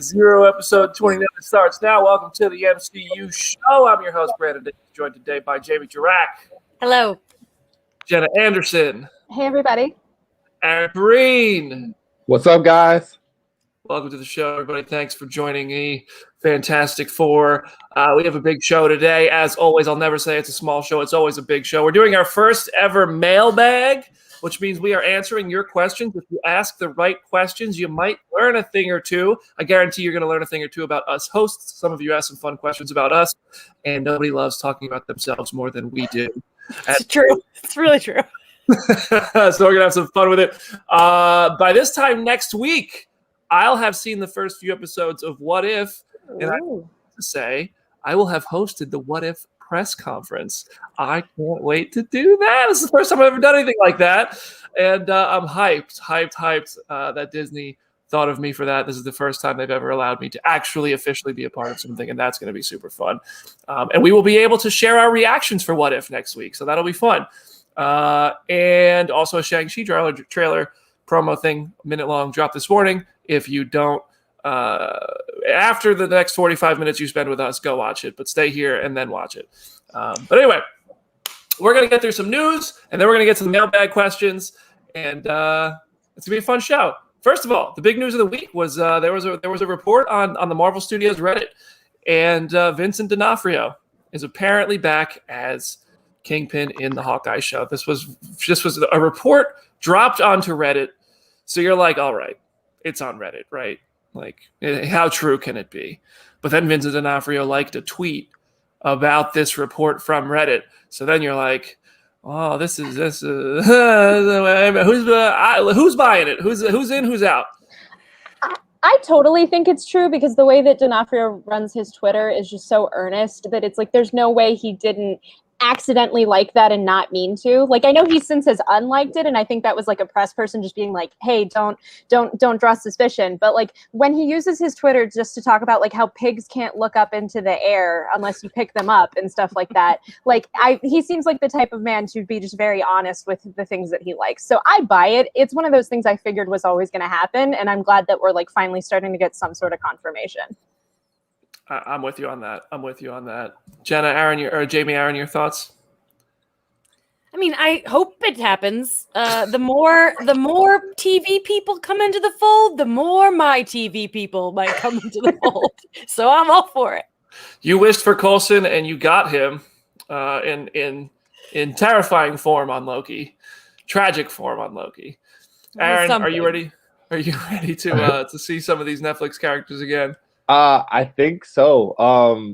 Zero, episode 29 starts now. Welcome to the MCU show. I'm your host, Brandon, joined today by Jamie Jirac. Hello. Jenna Anderson. Hey, everybody. Aaron Breen. What's up, guys? Welcome to the show, everybody. Thanks for joining me. Fantastic Four. We have a big show today. As always, I'll never say it's a small show. It's always a big show. We're doing our first ever mailbag, which means we are answering your questions. If you ask the right questions, you might learn a thing or two. I guarantee you're going to learn a thing or two about us hosts. Some of you asked some fun questions about us, and nobody loves talking about themselves more than we do. It's true. It's really true. So we're going to have some fun with it. By this time next week, I'll have seen the first few episodes of What If, and I have to say, I will have hosted the What If press conference. I can't wait to do that. This is the first time I've ever done anything like that, and I'm hyped that Disney thought of me for that. This is the first time they've ever allowed me to actually officially be a part of something, and that's going to be super fun. And we will be able to share our reactions for What If next week, so that'll be fun. And also a Shang-Chi trailer promo thing, a minute long, dropped this morning. If you don't, after the next 45 minutes you spend with us, go watch it, but stay here and then watch it. But anyway, we're going to get through some news, and then we're going to get to the mailbag questions, and it's going to be a fun show. First of all, the big news of the week was there was a report on the Marvel Studios Reddit, and Vincent D'Onofrio is apparently back as Kingpin in the Hawkeye show. This was a report dropped onto Reddit, so you're like, all right, it's on Reddit, right? Like, how true can it be? But then Vincent D'Onofrio liked a tweet about this report from Reddit. So then you're like, oh, who's buying it? Who's in, who's out? I totally think it's true because the way that D'Onofrio runs his Twitter is just so earnest that it's like there's no way he didn't accidentally like that and not mean to. Like, I know he since has unliked it, and I think that was like a press person just being like, hey, don't draw suspicion. But like when he uses his Twitter just to talk about like how pigs can't look up into the air unless you pick them up and stuff like that, like he seems like the type of man to be just very honest with the things that he likes. So I buy it. It's one of those things I figured was always going to happen, and I'm glad that we're like finally starting to get some sort of confirmation. I'm with you on that. Jenna, Jamie, Aaron, your thoughts? I mean, I hope it happens. The more TV people come into the fold, the more my TV people might come into the fold. So I'm all for it. You wished for Coulson, and you got him in terrifying form on Loki, tragic form on Loki. Aaron, are you ready? Are you ready to see some of these Netflix characters again? I think so.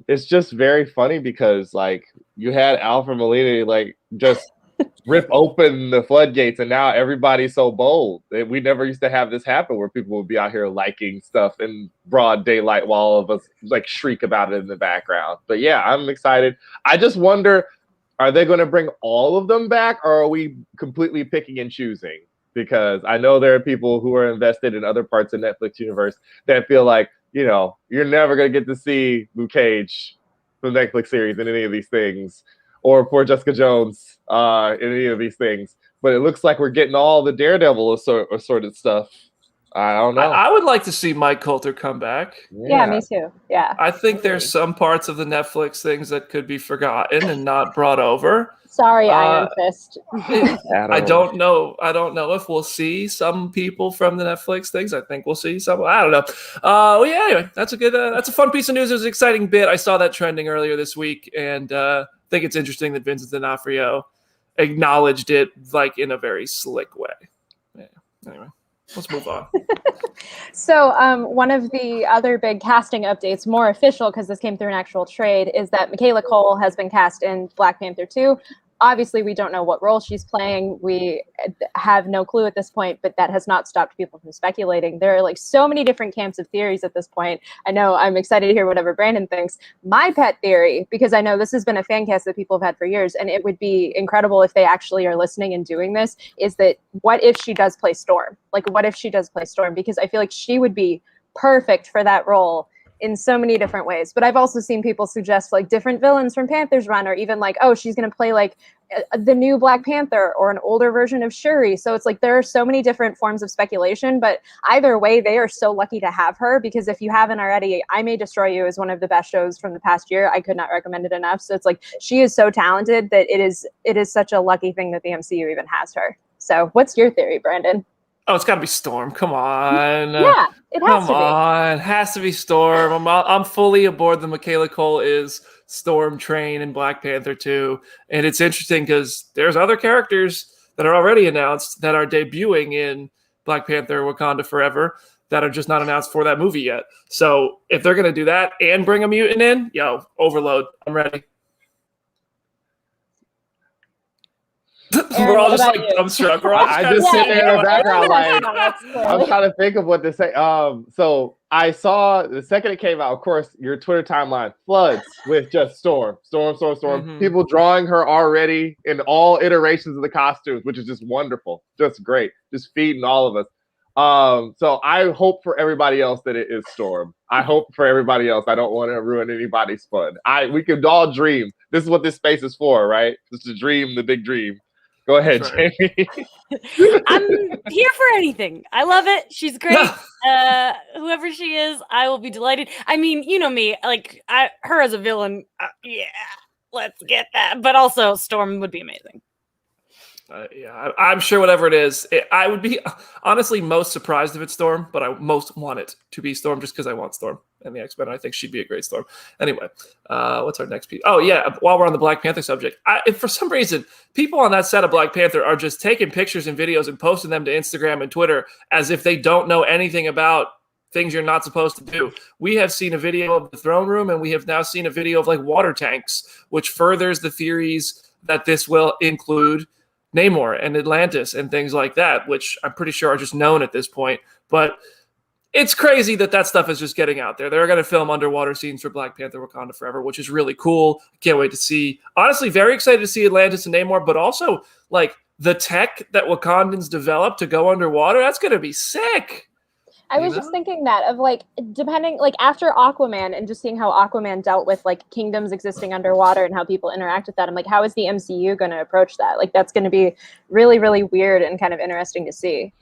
It's just very funny because like you had Alfred Molina like just rip open the floodgates, and now everybody's so bold. We never used to have this happen where people would be out here liking stuff in broad daylight while all of us like shriek about it in the background. But yeah, I'm excited. I just wonder, are they going to bring all of them back, or are we completely picking and choosing? Because I know there are people who are invested in other parts of Netflix universe that feel like, you know, you're never going to get to see Luke Cage from the Netflix series in any of these things, or poor Jessica Jones in any of these things. But it looks like we're getting all the Daredevil assorted stuff. I don't know. I would like to see Mike Coulter come back. Yeah, me too. Yeah. I think there's some parts of the Netflix things that could be forgotten and not brought over. Sorry, Iron Fist. I don't know if we'll see some people from the Netflix things. I think we'll see some. I don't know. Well, yeah. Anyway, that's a fun piece of news. It was an exciting bit. I saw that trending earlier this week, and I think it's interesting that Vincent D'Onofrio acknowledged it like in a very slick way. Yeah. Anyway, let's move on. So one of the other big casting updates, more official because this came through an actual trade, is that Michaela Cole has been cast in Black Panther 2. Obviously, we don't know what role she's playing. We have no clue at this point, but that has not stopped people from speculating. There are like so many different camps of theories at this point. I know I'm excited to hear whatever Brandon thinks. My pet theory, because I know this has been a fan cast that people have had for years, and it would be incredible if they actually are listening and doing this, is that what if she does play Storm? Like, what if she does play Storm? Because I feel like she would be perfect for that role in so many different ways. But I've also seen people suggest like different villains from Panther's run, or even like, oh, she's going to play like the new Black Panther or an older version of Shuri. So it's like there are so many different forms of speculation, but either way, they are so lucky to have her, because if you haven't already, I May Destroy You is one of the best shows from the past year. I could not recommend it enough. So it's like she is so talented that it is such a lucky thing that the MCU even has her. So what's your theory, Brandon? Oh, it's got to be Storm. Come on. Yeah, it has to be. Come on. Has to be Storm. I'm fully aboard the Michaela Cole is Storm train in Black Panther 2. And it's interesting because there's other characters that are already announced that are debuting in Black Panther Wakanda Forever that are just not announced for that movie yet. So if they're going to do that and bring a mutant in, overload. I'm ready. Aaron, we're all what just about like you? dumbstruck. I just sit there in the background like That's I'm trying to think of what to say. So I saw the second it came out, of course, your Twitter timeline floods with just Storm. Mhm. People drawing her already in all iterations of the costumes, which is just wonderful, just great, just feeding all of us. So I hope for everybody else that it is Storm. I hope for everybody else. I don't want to ruin anybody's fun. We could all dream. This is what this space is for, right? Just to dream the big dream. Go ahead, That's right. Jamie. I'm here for anything. I love it. She's great. Whoever she is, I will be delighted. I mean, you know me, like her as a villain. Yeah, let's get that. But also, Storm would be amazing. I'm sure whatever it is, I would be honestly most surprised if it's Storm, but I most want it to be Storm just because I want Storm and the X-Men. I think she'd be a great Storm. Anyway, what's our next piece? Oh, yeah, while we're on the Black Panther subject, if for some reason people on that set of Black Panther are just taking pictures and videos and posting them to Instagram and Twitter as if they don't know anything about things you're not supposed to do. We have seen a video of the throne room, and we have now seen a video of like water tanks, which furthers the theories that this will include Namor and Atlantis and things like that, which I'm pretty sure are just known at this point. But it's crazy that stuff is just getting out there. They're going to film underwater scenes for Black Panther Wakanda Forever, which is really cool. Can't wait to see. Honestly, very excited to see Atlantis and Namor, but also like the tech that Wakandans developed to go underwater. That's going to be sick. I was just thinking that of like, depending, like after Aquaman and just seeing how Aquaman dealt with like kingdoms existing underwater and how people interact with that. I'm like, how is the MCU going to approach that? Like, that's going to be really, really weird and kind of interesting to see.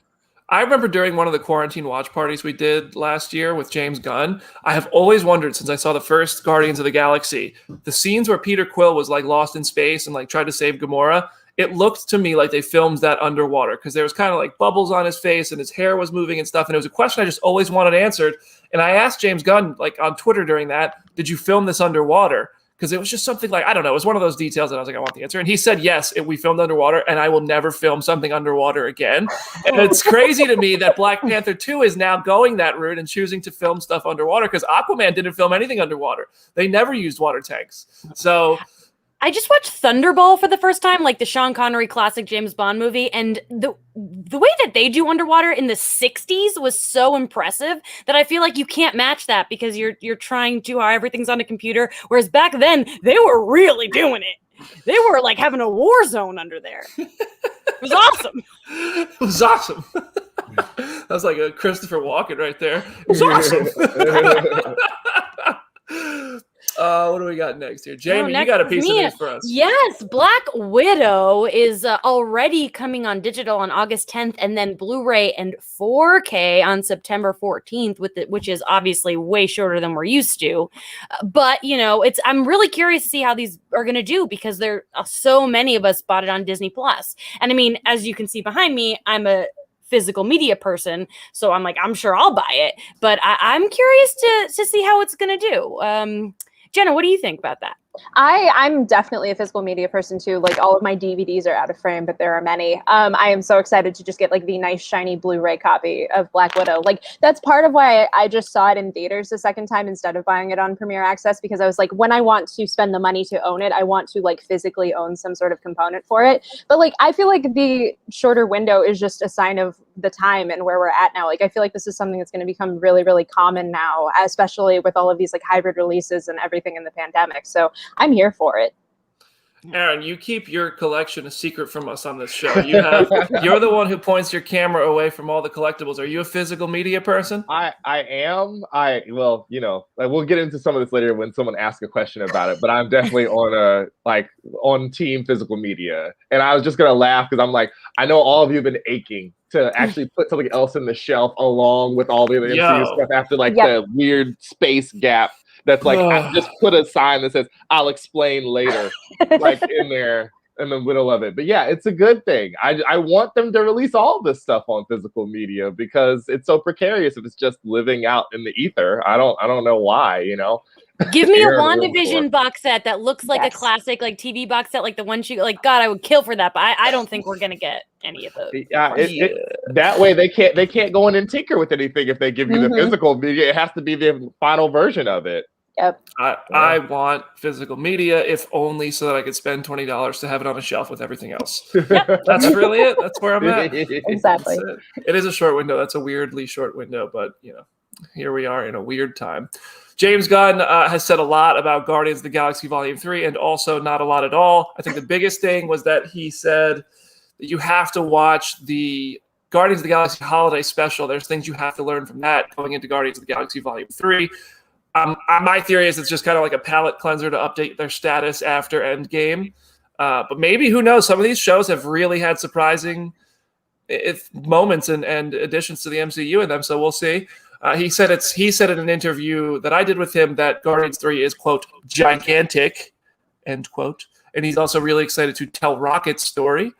I remember during one of the quarantine watch parties we did last year with James Gunn, I have always wondered since I saw the first Guardians of the Galaxy, the scenes where Peter Quill was like lost in space and like tried to save Gamora, it looked to me like they filmed that underwater because there was kind of like bubbles on his face and his hair was moving and stuff. And it was a question I just always wanted answered. And I asked James Gunn, like on Twitter during that, did you film this underwater? Because it was just something like, I don't know, it was one of those details that I was like, I want the answer. And he said, yes, we filmed underwater and I will never film something underwater again. And it's crazy to me that Black Panther 2 is now going that route and choosing to film stuff underwater because Aquaman didn't film anything underwater. They never used water tanks. So I just watched Thunderball for the first time, like the Sean Connery classic James Bond movie, and the way that they do underwater in the 60s was so impressive that I feel like you can't match that because you're trying to how everything's on a computer, whereas back then they were really doing it. They were like having a war zone under there. It was awesome. It was awesome. That was like a Christopher Walken right there. It was awesome. What do we got next here? Jamie, you got a piece of news for us. Yes, Black Widow is already coming on digital on August 10th and then Blu-ray and 4K on September 14th, which is obviously way shorter than we're used to. But, you know, I'm really curious to see how these are going to do because there are so many of us bought it on Disney+. And I mean, as you can see behind me, I'm a physical media person, so I'm like, I'm sure I'll buy it. But I'm curious to see how it's going to do. Jenna, what do you think about that? I'm definitely a physical media person too. Like all of my DVDs are out of frame, but there are many. I am so excited to just get like the nice shiny Blu-ray copy of Black Widow. Like that's part of why I just saw it in theaters the second time instead of buying it on Premier Access, because I was like, when I want to spend the money to own it, I want to like physically own some sort of component for it. But like I feel like the shorter window is just a sign of the time and where we're at now. Like I feel like this is something that's going to become really, really common now, especially with all of these like hybrid releases and everything in the pandemic. So I'm here for it. Aaron, you keep your collection a secret from us on this show. You're the one who points your camera away from all the collectibles. Are you a physical media person? I am. Well, we'll get into some of this later when someone asks a question about it, but I'm definitely on team physical media. And I was just gonna laugh because I'm like, I know all of you have been aching to actually put something else in the shelf along with all the other MCU stuff after the weird space gap. That's like, I just put a sign that says, I'll explain later, in there in the middle of it. But yeah, it's a good thing. I want them to release all this stuff on physical media because it's so precarious if it's just living out in the ether. I don't know why, Give me a WandaVision box set that looks like a classic TV box set, like the one God, I would kill for that, but I don't think we're gonna get any of those. That way they can't go in and tinker with anything if they give you the physical media. It has to be the final version of it. Yep. I want physical media, if only so that I could spend $20 to have it on a shelf with everything else. That's really it. That's where I'm at. Exactly. It is a short window. That's a weirdly short window, but here we are in a weird time. James Gunn has said a lot about Guardians of the Galaxy Volume 3 and also not a lot at all. I think the biggest thing was that he said that you have to watch the Guardians of the Galaxy Holiday Special. There's things you have to learn from that going into Guardians of the Galaxy Volume 3. My theory is it's just kind of like a palate cleanser to update their status after Endgame. But maybe, who knows? Some of these shows have really had surprising moments and additions to the MCU in them, so we'll see. He said in an interview that I did with him that Guardians 3 is, quote, gigantic, end quote. And he's also really excited to tell Rocket's story.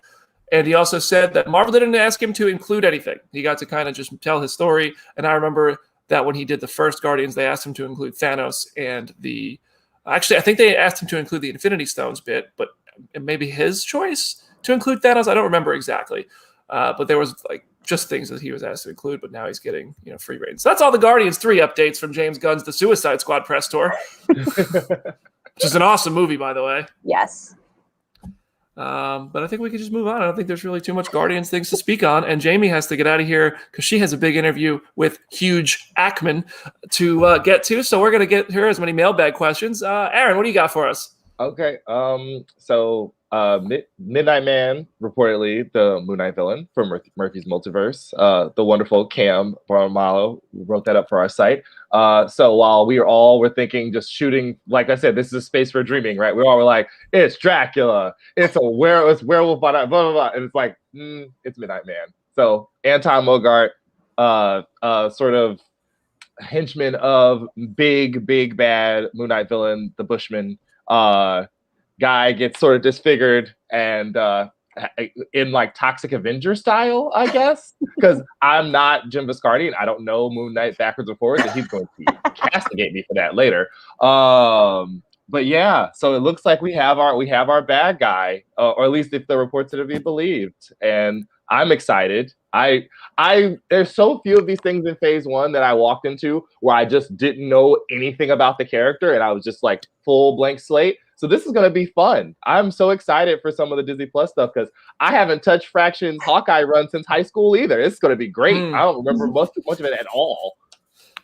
And he also said that Marvel didn't ask him to include anything. He got to kind of just tell his story. And I remember that when he did the first Guardians, they asked him to include Thanos and actually, I think they asked him to include the Infinity Stones bit, but it may be his choice to include Thanos. I don't remember exactly. But there was just things that he was asked to include, but now he's getting free reign. So that's all the Guardians 3 updates from James Gunn's The Suicide Squad press tour, which is an awesome movie, by the way. Yes. But I think we could just move on. I don't think there's really too much Guardians things to speak on. And Jamie has to get out of here because she has a big interview with Hugh Jackman to get to. So we're going to get her as many mailbag questions. Aaron, what do you got for us? Okay. So Midnight Man, reportedly the Moon Knight villain from Murphy's Multiverse. The wonderful Cam Baramalo wrote that up for our site. So while we were thinking, just shooting, like I said, this is a space for dreaming, right? We all were like, it's Dracula, it's werewolf, blah, blah, blah, blah. And it's like, it's Midnight Man. So Anton Mogart, sort of henchman of big bad Moon Knight villain, the Bushman, guy gets sort of disfigured and in Toxic Avenger style, I guess, because I'm not Jim Viscardi and I don't know Moon Knight backwards and forwards, and he's going to castigate me for that later. But yeah, so it looks like we have our bad guy, or at least if the reports are to be believed, and I'm excited. There's so few of these things in Phase 1 that I walked into where I just didn't know anything about the character and I was just full blank slate. So this is going to be fun. I'm so excited for some of the Disney Plus stuff because I haven't touched Fraction's Hawkeye run since high school either. It's going to be great. I don't remember much of it at all.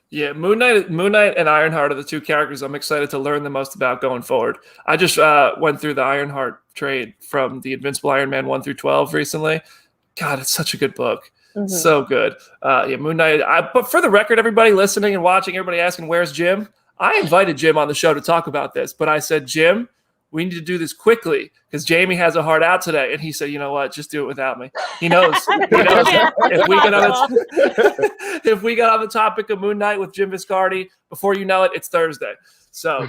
Yeah, Moon Knight and Ironheart are the two characters I'm excited to learn the most about going forward. I just went through the Ironheart trade from the Invincible Iron Man 1 through 12 recently. God, it's such a good book. So good. Moon Knight. But for the record, everybody listening and watching, everybody asking, where's Jim? I invited Jim on the show to talk about this, but I said, Jim, we need to do this quickly because Jamie has a hard out today. And he said, you know what? Just do it without me. He knows. If we get on the topic of Moon Knight with Jim Viscardi, before you know it, it's Thursday. So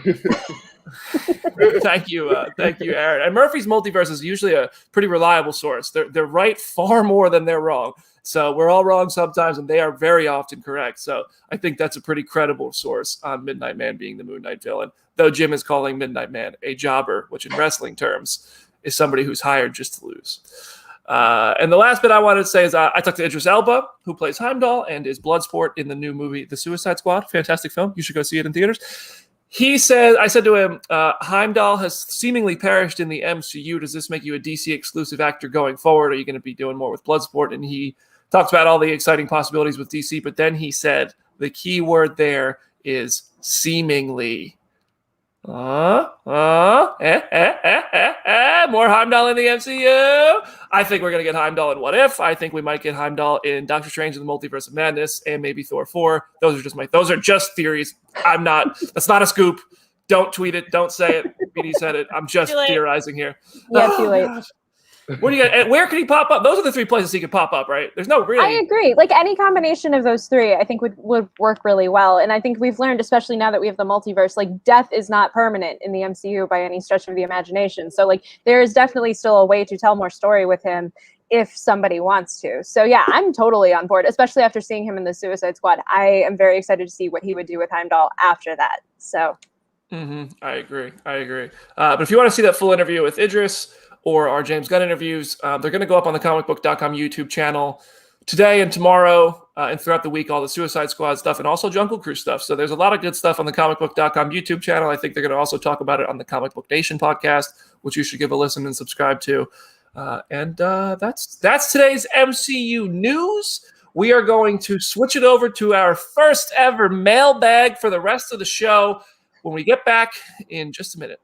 thank you, Aaron. And Murphy's Multiverse is usually a pretty reliable source. They're right far more than they're wrong. So we're all wrong sometimes, and they are very often correct. So I think that's a pretty credible source on Midnight Man being the Moon Knight villain, though Jim is calling Midnight Man a jobber, which in wrestling terms is somebody who's hired just to lose. And the last bit I wanted to say is I talked to Idris Elba, who plays Heimdall and is Bloodsport in the new movie The Suicide Squad. Fantastic film. You should go see it in theaters. I said to him, Heimdall has seemingly perished in the MCU. Does this make you a DC exclusive actor going forward? Are you going to be doing more with Bloodsport? And he talks about all the exciting possibilities with DC, but then he said the key word there is seemingly. More Heimdall in the MCU. I think we're gonna get Heimdall in What If. I think we might get Heimdall in Doctor Strange and the Multiverse of Madness, and maybe Thor 4. Those are just theories. That's not a scoop. Don't tweet it. Don't say it. BD said it. I'm just theorizing here. Yeah, too late. Gosh. Where can he pop up? Those are the 3 places he could pop up, right? There's no really. I agree. Like any combination of those 3, I think would work really well. And I think we've learned, especially now that we have the multiverse, like death is not permanent in the MCU by any stretch of the imagination. So like there is definitely still a way to tell more story with him if somebody wants to. So yeah, I'm totally on board, especially after seeing him in the Suicide Squad. I am very excited to see what he would do with Heimdall after that. So. I agree. But if you want to see that full interview with Idris or our James Gunn interviews, they're going to go up on the Comicbook.com YouTube channel today and tomorrow, and throughout the week, all the Suicide Squad stuff and also Jungle Cruise stuff. So there's a lot of good stuff on the Comicbook.com YouTube channel. I think they're going to also talk about it on the Comic Book Nation podcast, which you should give a listen and subscribe to. And that's today's MCU news. We are going to switch it over to our first ever mailbag for the rest of the show when we get back in just a minute.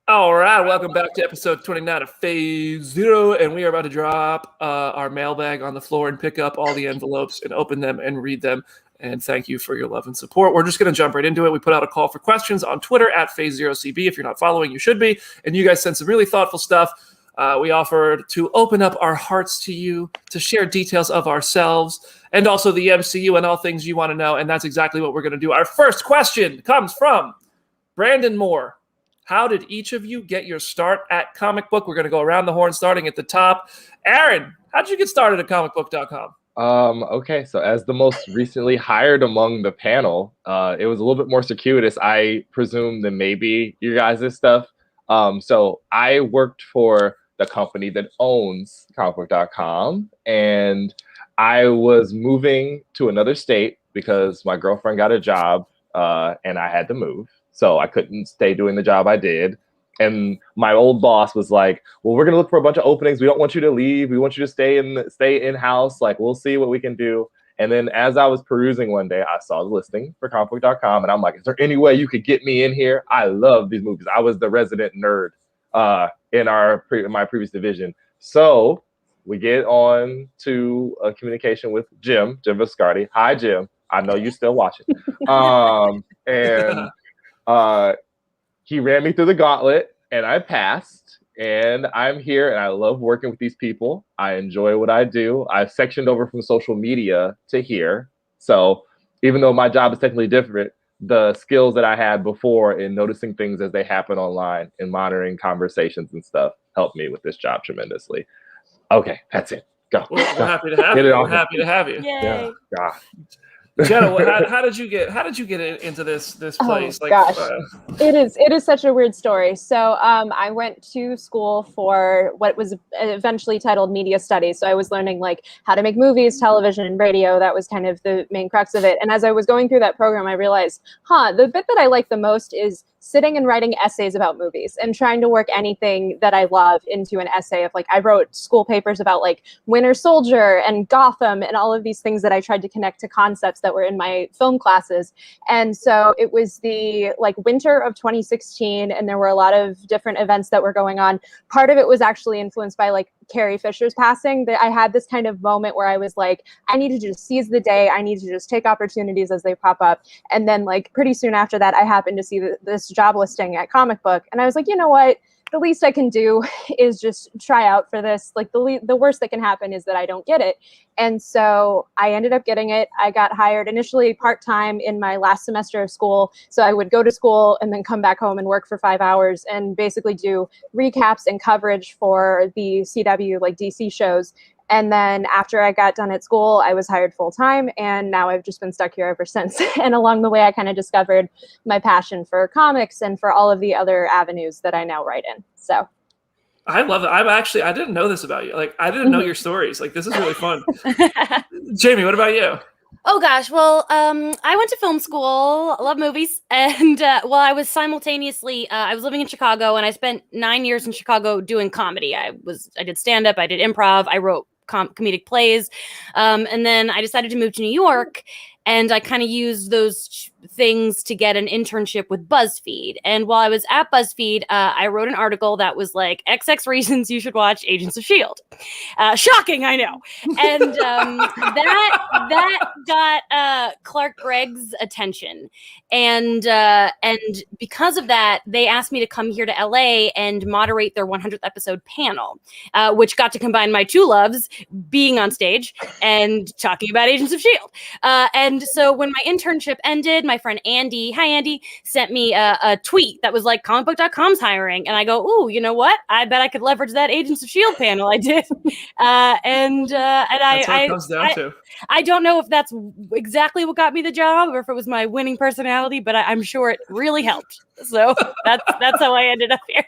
All right, welcome back to episode 29 of Phase Zero, and we are about to drop our mailbag on the floor and pick up all the envelopes and open them and read them. And thank you for your love and support. We're just going to jump right into it. We put out a call for questions on Twitter at Phase0CB. If you're not following, you should be. And you guys sent some really thoughtful stuff. We offered to open up our hearts to you, to share details of ourselves, and also the MCU and all things you want to know. And that's exactly what we're going to do. Our first question comes from Brandon Moore. How did each of you get your start at Comic Book? We're going to go around the horn, starting at the top. Aaron, how did you get started at comicbook.com? Okay, so as the most recently hired among the panel, it was a little bit more circuitous, I presume, than maybe your guys' stuff. So I worked for the company that owns comicbook.com, and I was moving to another state because my girlfriend got a job, and I had to move. So I couldn't stay doing the job I did. And my old boss was like, well, we're going to look for a bunch of openings. We don't want you to leave. We want you to stay in-house. Like, we'll see what we can do. And then as I was perusing one day, I saw the listing for comicbook.com. And I'm like, is there any way you could get me in here? I love these movies. I was the resident nerd in my previous division. So we get on to a communication with Jim Viscardi. Hi, Jim. I know you still watching. He ran me through the gauntlet, and I passed, and I'm here, and I love working with these people. I enjoy what I do. I've sectioned over from social media to here. So even though my job is technically different, the skills that I had before in noticing things as they happen online and monitoring conversations and stuff helped me with this job tremendously. Okay, that's it. Go. We're happy to have you. We're happy to have you. Yay. Yeah. God. Jenna, how did you get into this place? Oh, gosh. It is such a weird story. So I went to school for what was eventually titled media studies. So I was learning like how to make movies, television, and radio. That was kind of the main crux of it. And as I was going through that program, I realized, the bit that I like the most is sitting and writing essays about movies and trying to work anything that I love into an essay of like, I wrote school papers about like Winter Soldier and Gotham and all of these things that I tried to connect to concepts that were in my film classes. And so it was the like winter of 2016, and there were a lot of different events that were going on. Part of it was actually influenced by like Carrie Fisher's passing, that I had this kind of moment where I was like, I need to just seize the day. I need to just take opportunities as they pop up. And then like pretty soon after that, I happened to see this job listing at Comic Book. And I was like, you know what? The least I can do is just try out for this. Like the worst that can happen is that I don't get it. And so I ended up getting it. I got hired initially part-time in my last semester of school. So I would go to school and then come back home and work for 5 hours and basically do recaps and coverage for the CW, like DC shows. And then after I got done at school, I was hired full-time, and now I've just been stuck here ever since. And along the way, I kind of discovered my passion for comics and for all of the other avenues that I now write in. So I love it. I didn't know this about you. Like, I didn't know your stories. Like, this is really fun. Jamie, what about you? Oh gosh, well, I went to film school. I love movies, and while I was simultaneously, I was living in Chicago, and I spent 9 years in Chicago doing comedy. I did stand up, I did improv, I wrote comedic plays, and then I decided to move to New York. And I kind of used those things to get an internship with BuzzFeed. And while I was at BuzzFeed, I wrote an article that was like, XX reasons you should watch Agents of S.H.I.E.L.D. Shocking, I know. And that got Clark Gregg's attention. And because of that, they asked me to come here to LA and moderate their 100th episode panel, which got to combine my two loves, being on stage and talking about Agents of S.H.I.E.L.D. And so when my internship ended, my friend Andy, hi Andy, sent me a tweet that was like, comicbook.com's hiring. And I go, ooh, you know what? I bet I could leverage that Agents of S.H.I.E.L.D. panel I did. And That's what it comes down to. I don't know if that's exactly what got me the job or if it was my winning personality, but I'm sure it really helped. So that's how I ended up here.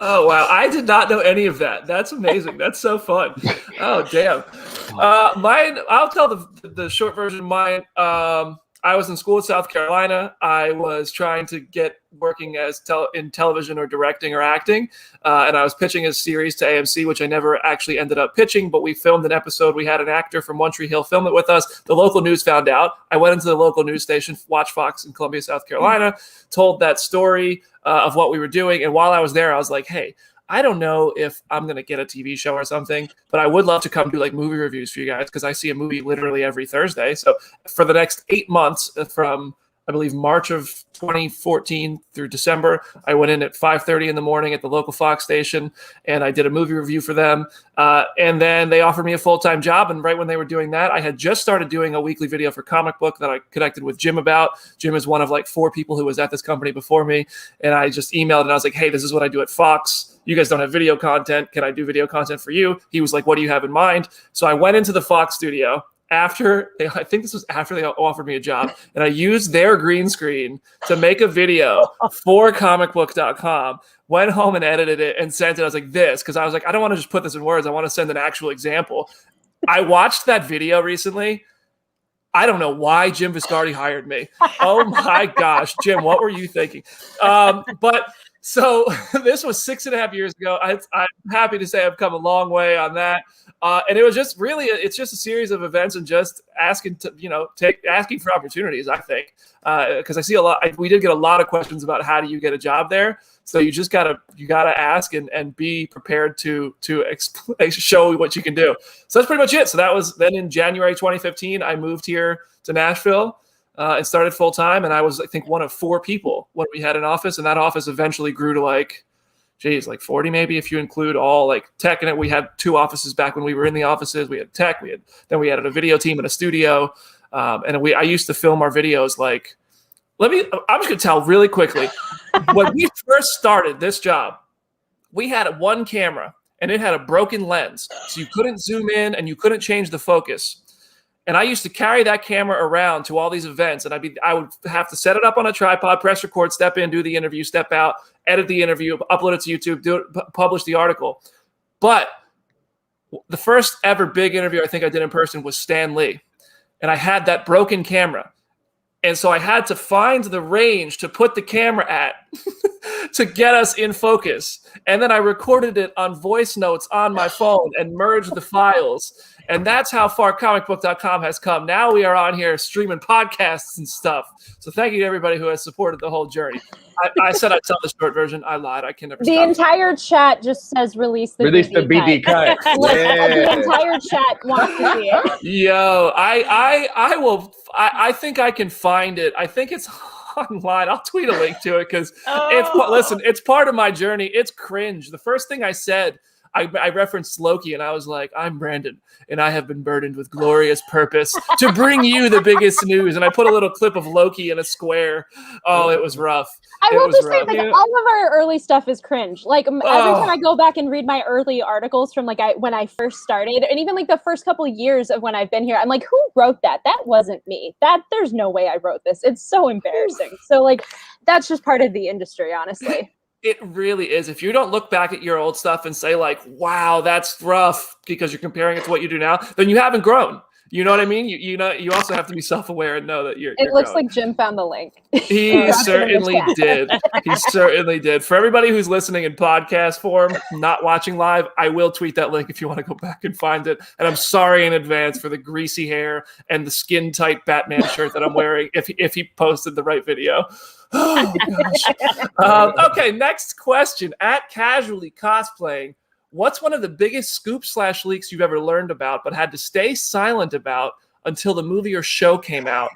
Oh, wow. I did not know any of that. That's amazing. That's so fun. Oh, damn. Mine, I'll tell the short version of mine. I was in school in South Carolina. I was trying to get working as in television or directing or acting. And I was pitching a series to AMC, which I never actually ended up pitching, but we filmed an episode. We had an actor from One Tree Hill film it with us. The local news found out. I went into the local news station, Watch Fox in Columbia, South Carolina, told that story of what we were doing. And while I was there, I was like, hey, I don't know if I'm going to get a TV show or something, but I would love to come do like movie reviews for you guys because I see a movie literally every Thursday. So for the next 8 months from, I believe, March of 2014 through December, I went in at 5:30 in the morning at the local Fox station and I did a movie review for them. And then they offered me a full-time job. And right when they were doing that, I had just started doing a weekly video for Comic Book that I connected with Jim about. Jim is one of like 4 people who was at this company before me. And I just emailed and I was like, hey, this is what I do at Fox. You guys don't have video content. Can I do video content for you? He was like, what do you have in mind? So I went into the Fox studio I think this was after they offered me a job, and I used their green screen to make a video for comicbook.com, went home and edited it and sent it. I was like, because I was like, I don't want to just put this in words. I want to send an actual example. I watched that video recently. I don't know why Jim Viscardi hired me. Oh my gosh, Jim, what were you thinking? But so this was 6.5 years ago. I'm happy to say I've come a long way on that. And it was just really, it's just a series of events and just asking for opportunities, I think. Because I see we did get a lot of questions about how do you get a job there. So you just gotta ask and be prepared to show what you can do. So that's pretty much it. So that was then in January 2015, I moved here to Nashville and started full time. And I was, I think, one of 4 people when we had an office, and that office eventually grew to like 40 maybe if you include all like tech in it. We had 2 offices back when we were in the offices. We had tech. We added a video team and a studio. And I used to film our videos like. I'm just going to tell really quickly. When we first started this job, we had 1 camera and it had a broken lens. So you couldn't zoom in and you couldn't change the focus. And I used to carry that camera around to all these events. And I would have to set it up on a tripod, press record, step in, do the interview, step out, edit the interview, upload it to YouTube, publish the article. But the first ever big interview I think I did in person was Stan Lee. And I had that broken camera. And so I had to find the range to put the camera at to get us in focus. And then I recorded it on voice notes on my phone and merged the files. And that's how far comicbook.com has come. Now we are on here streaming podcasts and stuff. So thank you to everybody who has supported the whole journey. I said I'd tell the short version. I lied. I can never The stop. entire chat just says release the BD cut. The entire chat wants to see it. Yo, I will. I think I can find it. I think it's online. I'll tweet a link to it because it's part of my journey. It's cringe. The first thing I said, I referenced Loki and I was like, I'm Brandon and I have been burdened with glorious purpose to bring you the biggest news. And I put a little clip of Loki in a square. Oh, it was rough. I will just say, like, all of our early stuff is cringe. Like, every time I go back and read my early articles from, like, when I first started, and even, like, the first couple of years of when I've been here, I'm like, who wrote that? That wasn't me. There's no way I wrote this. It's so embarrassing. So, like, that's just part of the industry, honestly. It really is. If you don't look back at your old stuff and say, like, wow, that's rough because you're comparing it to what you do now, then you haven't grown. You know what I mean? You know, you also have to be self-aware and know that you're looks growing. like Jim found the link. He certainly did. He certainly did. For everybody who's listening in podcast form, not watching live, I will tweet that link if you want to go back and find it. And I'm sorry in advance for the greasy hair and the skin-tight Batman shirt that I'm wearing if he posted the right video. Oh, gosh. Okay, next question. At Casually Cosplaying, what's one of the biggest scoops/leaks you've ever learned about but had to stay silent about until the movie or show came out,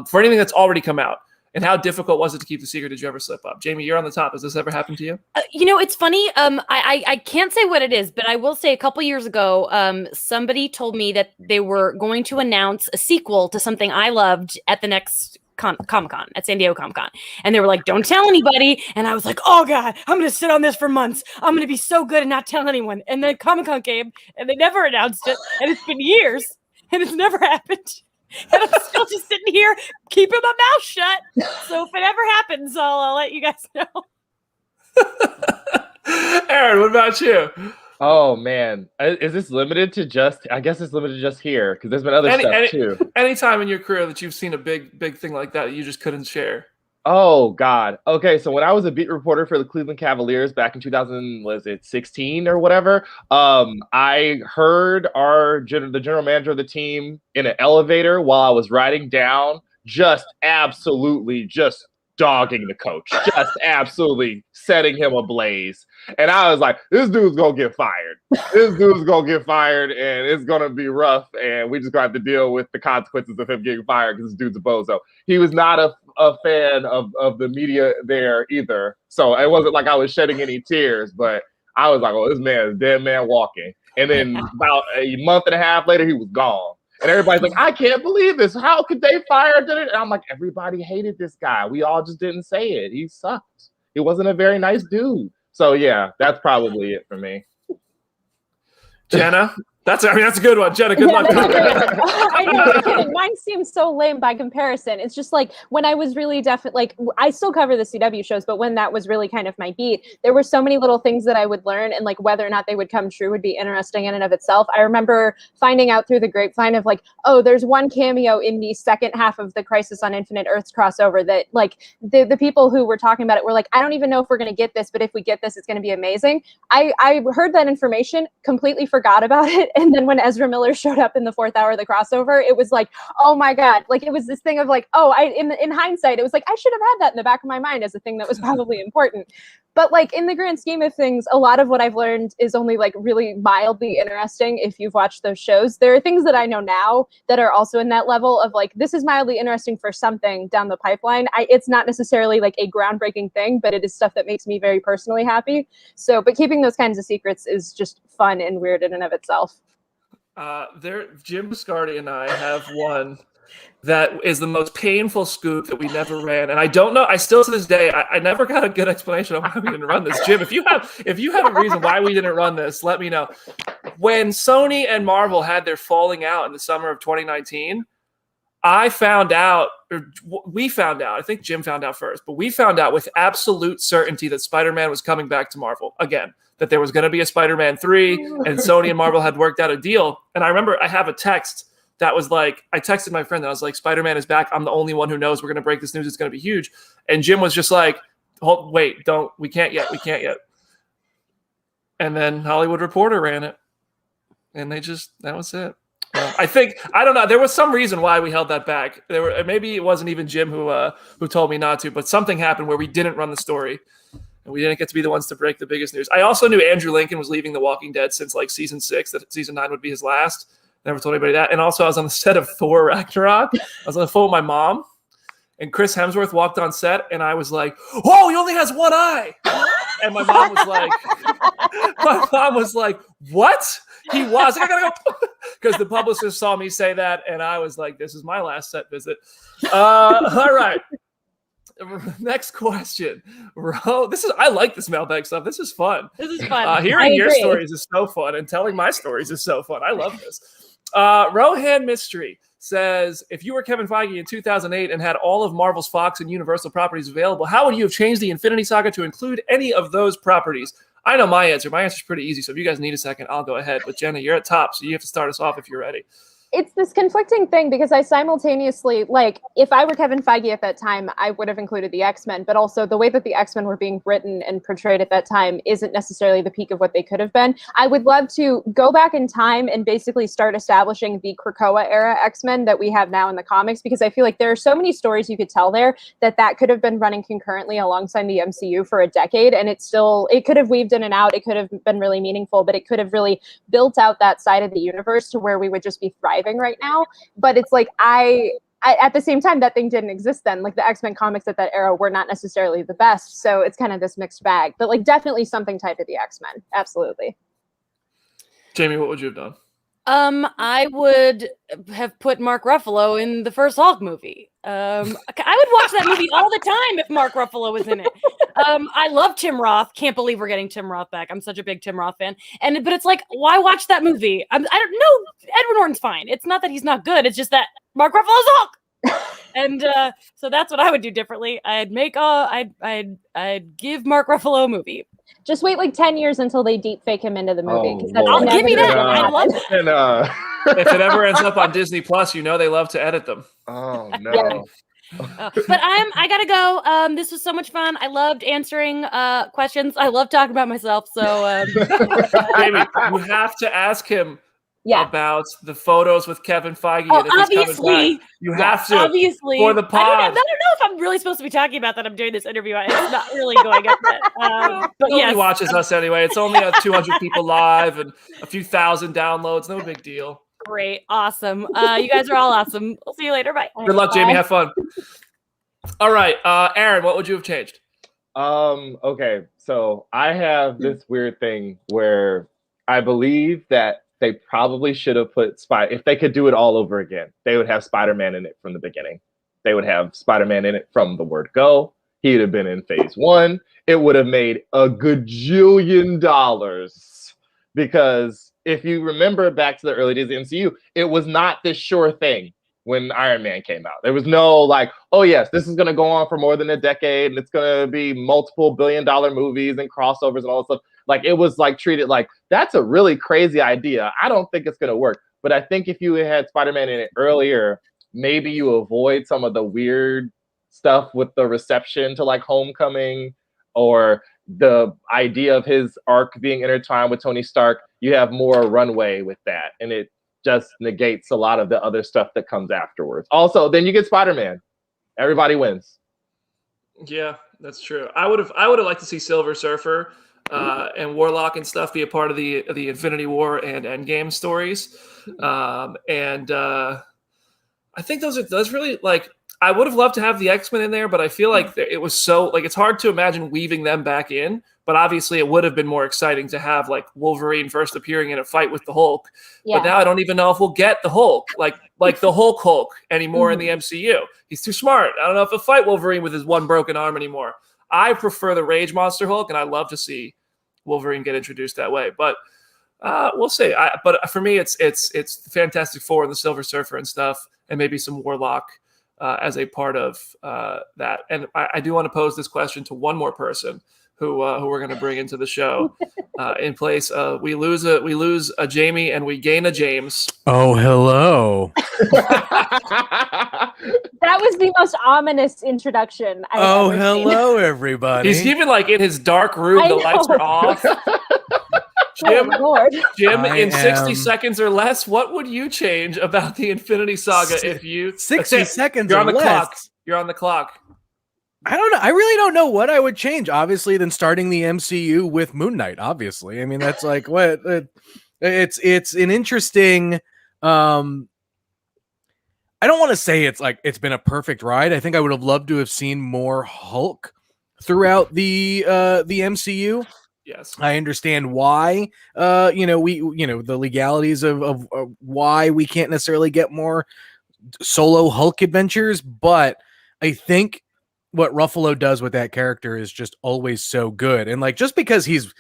for anything that's already come out? And how difficult was it to keep the secret? Did you ever slip up? Jamie, you're on the top. Has this ever happened to you? You know, it's funny. I can't say what it is, but I will say a couple years ago, somebody told me that they were going to announce a sequel to something I loved at the next Comic-Con, at San Diego Comic-Con. And they were like, don't tell anybody. And I was like, oh God, I'm going to sit on this for months. I'm going to be so good and not tell anyone. And then Comic-Con came and they never announced it. And it's been years and it's never happened. And I'm still just sitting here keeping my mouth shut. So if it ever happens, I'll let you guys know. Aaron, what about you? Oh man, is this limited to just? I guess it's limited to just here because there's been other stuff too. Any time in your career that you've seen a big thing like that you just couldn't share? Oh God. Okay, so when I was a beat reporter for the Cleveland Cavaliers back in 2016 or whatever, I heard the general manager of the team in an elevator while I was riding down, just absolutely just dogging the coach, just absolutely setting him ablaze. And I was like, this dude's gonna get fired. This dude's gonna get fired and it's gonna be rough. And we just gonna have to deal with the consequences of him getting fired because this dude's a bozo. He was not a fan of the media there either. So it wasn't like I was shedding any tears, but I was like, oh, this man is a dead man walking. And then about a month and a half later, he was gone. And everybody's like, I can't believe this. How could they fire him? And I'm like, everybody hated this guy. We all just didn't say it. He sucked. He wasn't a very nice dude. So yeah, that's probably it for me. Jenna? That's a good one. Jenna, good luck. I know. Mine seems so lame by comparison. It's just like when I was really like I still cover the CW shows, but when that was really kind of my beat, there were so many little things that I would learn, and like whether or not they would come true would be interesting in and of itself. I remember finding out through the grapevine of like, oh, there's one cameo in the second half of the Crisis on Infinite Earths crossover that like the people who were talking about it were like, I don't even know if we're going to get this, but if we get this, it's going to be amazing. I heard that information, completely forgot about it. And then when Ezra Miller showed up in the fourth hour of the crossover, it was like, oh my God, like it was this thing of like, oh, in hindsight, it was like, I should have had that in the back of my mind as a thing that was probably important. But like in the grand scheme of things, a lot of what I've learned is only like really mildly interesting if you've watched those shows. There are things that I know now that are also in that level of like, this is mildly interesting for something down the pipeline. It's not necessarily like a groundbreaking thing, but it is stuff that makes me very personally happy. So, but keeping those kinds of secrets is just fun and weird in and of itself. Jim Biscardi and I have one that is the most painful scoop that we never ran, and I don't know. I still to this day, I never got a good explanation of why we didn't run this. Jim, if you have a reason why we didn't run this, let me know. When Sony and Marvel had their falling out in the summer of 2019, I found out, or we found out. I think Jim found out first, but we found out with absolute certainty that Spider-Man was coming back to Marvel again. That there was going to be a Spider-Man 3 and Sony and Marvel had worked out a deal. And I remember I have a text that was like, I texted my friend that I was like, Spider-Man is back. I'm the only one who knows we're going to break this news. It's going to be huge. And Jim was just like, wait, we can't yet. And then Hollywood Reporter ran it, and that was it. I don't know. There was some reason why we held that back. Maybe it wasn't even Jim who told me not to, but something happened where we didn't run the story, and we didn't get to be the ones to break the biggest news. I also knew Andrew Lincoln was leaving The Walking Dead since like season 6. That season 9 would be his last. Never told anybody that. And also, I was on the set of Thor Ragnarok. I was on the phone with my mom, and Chris Hemsworth walked on set, and I was like, "Oh, he only has one eye." And my mom was like, "What?" He was. I gotta go because the publicist saw me say that, and I was like, "This is my last set visit." All right. Next question, I like this mailbag stuff. This is fun. This is fun. Hearing your stories is so fun, and telling my stories is so fun. I love this. Rohan Mystery says, if you were Kevin Feige in 2008 and had all of Marvel's Fox and Universal properties available, how would you have changed the Infinity Saga to include any of those properties? I know my answer. My answer is pretty easy. So if you guys need a second, I'll go ahead. But Jenna, you're at top, so you have to start us off if you're ready. It's this conflicting thing because I simultaneously, like, if I were Kevin Feige at that time, I would have included the X-Men, but also the way that the X-Men were being written and portrayed at that time isn't necessarily the peak of what they could have been. I would love to go back in time and basically start establishing the Krakoa era X-Men that we have now in the comics, because I feel like there are so many stories you could tell there that could have been running concurrently alongside the MCU for a decade, and it could have weaved in and out, it could have been really meaningful, but it could have really built out that side of the universe to where we would just be thriving right now. But it's like I at the same time, that thing didn't exist then. Like, the X-Men comics at that era were not necessarily the best, so it's kind of this mixed bag, but like definitely something tied to the X-Men. Absolutely. Jamie, what would you have done? I would have put Mark Ruffalo in the first Hulk movie. I would watch that movie all the time if Mark Ruffalo was in it. I love Tim Roth. Can't believe we're getting Tim Roth back. I'm such a big Tim Roth fan. But it's like, why watch that movie? I don't know. Edward Norton's fine. It's not that he's not good. It's just that Mark Ruffalo's Hulk. And so that's what I would do differently. I'd give Mark Ruffalo a movie. Just wait like 10 years until they deep fake him into the movie. I'll give me that. I love it. And, if it ever ends up on Disney Plus, you know they love to edit them. Oh no. But I gotta go. This was so much fun. I loved answering questions. I love talking about myself. So Jamie, you have to ask him about the photos with Kevin Feige. Oh, and if he's obviously. coming back. You have to. Obviously. For the pod. I don't know if I'm really supposed to be talking about that. I'm doing this interview. It's not really going up yet. But Nobody watches us anyway. It's only 200 people live and a few thousand downloads. No big deal. Great. Awesome. You guys are all awesome. We'll see you later. Bye. Good luck, Jamie. Have fun. All right. Aaron, what would you have changed? Okay. So I have this weird thing where I believe that they probably should have put if they could do it all over again, they would have Spider-Man in it from the beginning. They would have Spider-Man in it from the word go. He'd have been in phase 1. It would have made a gajillion dollars, because if you remember back to the early days of the MCU, it was not this sure thing when Iron Man came out. There was no like, oh yes, this is going to go on for more than a decade and it's going to be multiple billion-dollar movies and crossovers and all this stuff. Like, it was like treated like, that's a really crazy idea. I don't think it's going to work. But I think if you had Spider-Man in it earlier, maybe you avoid some of the weird stuff with the reception to like Homecoming, or the idea of his arc being intertwined with Tony Stark. You have more runway with that, and it just negates a lot of the other stuff that comes afterwards. Also, then you get Spider-Man. Everybody wins. Yeah, that's true. I would have liked to see Silver Surfer and Warlock and stuff be a part of the Infinity War and Endgame stories. I think those really, like, I would have loved to have the X-Men in there, but I feel like it was so, like, it's hard to imagine weaving them back in, but obviously it would have been more exciting to have like Wolverine first appearing in a fight with the Hulk. Yeah. But now I don't even know if we'll get the Hulk, like the Hulk anymore in the MCU. He's too smart. I don't know if he'll fight Wolverine with his one broken arm anymore. I prefer the Rage Monster Hulk, and I love to see Wolverine get introduced that way. But we'll see. But for me, it's Fantastic Four and the Silver Surfer and stuff, and maybe some Warlock as a part of that. And I do want to pose this question to one more person who we're going to bring into the show in place. We lose a Jamie and we gain a James. Oh, hello. That was the most ominous introduction I've ever seen. Hello, everybody. He's even like in his dark room. I The lights are know. off. Oh, Lord. Jim, I in 60 am- seconds or less, what would you change about the Infinity Saga if you 60 seconds You're or on the less. clock. You're on the clock. I don't know. I really don't know what I would change. Obviously, than starting the MCU with Moon Knight. Obviously, I mean that's like what it's an interesting. I don't want to say it's like it's been a perfect ride. I think I would have loved to have seen more Hulk throughout the MCU. Yes. I understand why, the legalities of why we can't necessarily get more solo Hulk adventures, but I think what Ruffalo does with that character is just always so good. And like, just because he's,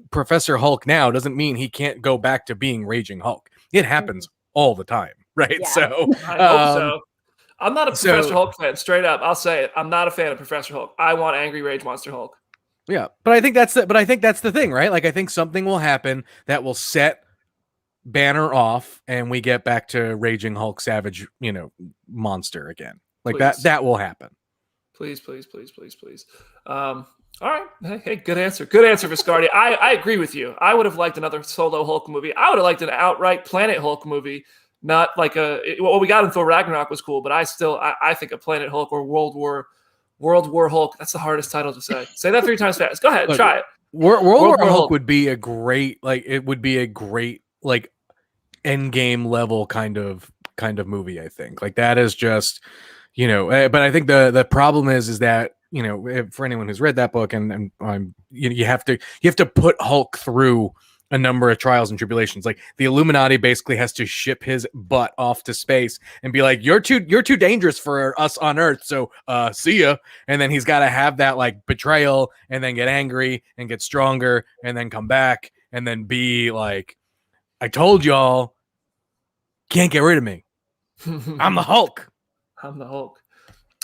Professor Hulk now doesn't mean he can't go back to being Raging Hulk. It happens all the time, right? Yeah. So I hope so. I'm not a Professor Hulk fan, straight up. I'll say it. I'm not a fan of Professor Hulk. I want Angry Rage Monster Hulk. yeah, but I think that's the thing, right? Like, I think something will happen that will set Banner off, and we get back to Raging Hulk, Savage, monster again. Like that will happen. Please. All right. Hey, good answer. Good answer, Viscardi. I agree with you. I would have liked another solo Hulk movie. I would have liked an outright Planet Hulk movie, not like what we got in Thor Ragnarok was cool, but I think a Planet Hulk or World War Hulk. That's the hardest title to say. Say that 3 times fast. Go ahead, try it. World War Hulk would be a great Endgame level kind of movie. I think like that is just but I think the problem is that for anyone who's read that book and you have to put Hulk through a number of trials and tribulations. Like the Illuminati basically has to ship his butt off to space and be like, you're too dangerous for us on Earth, so see ya. And then he's got to have that like betrayal and then get angry and get stronger and then come back and then be like, I told y'all, can't get rid of me. I'm the Hulk. I'm the Hulk.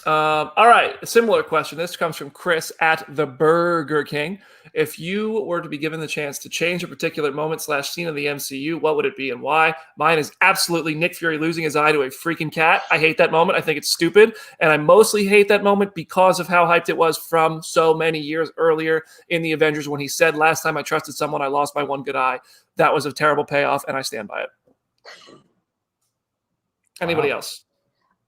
All right. A similar question. This comes from Chris at the Burger King. If you were to be given the chance to change a particular moment / scene of the MCU, what would it be and why? Mine is absolutely Nick Fury losing his eye to a freaking cat. I hate that moment. I think it's stupid. And I mostly hate that moment because of how hyped it was from so many years earlier in the Avengers when he said, last time I trusted someone, I lost my one good eye. That was a terrible payoff, and I stand by it. Anybody else?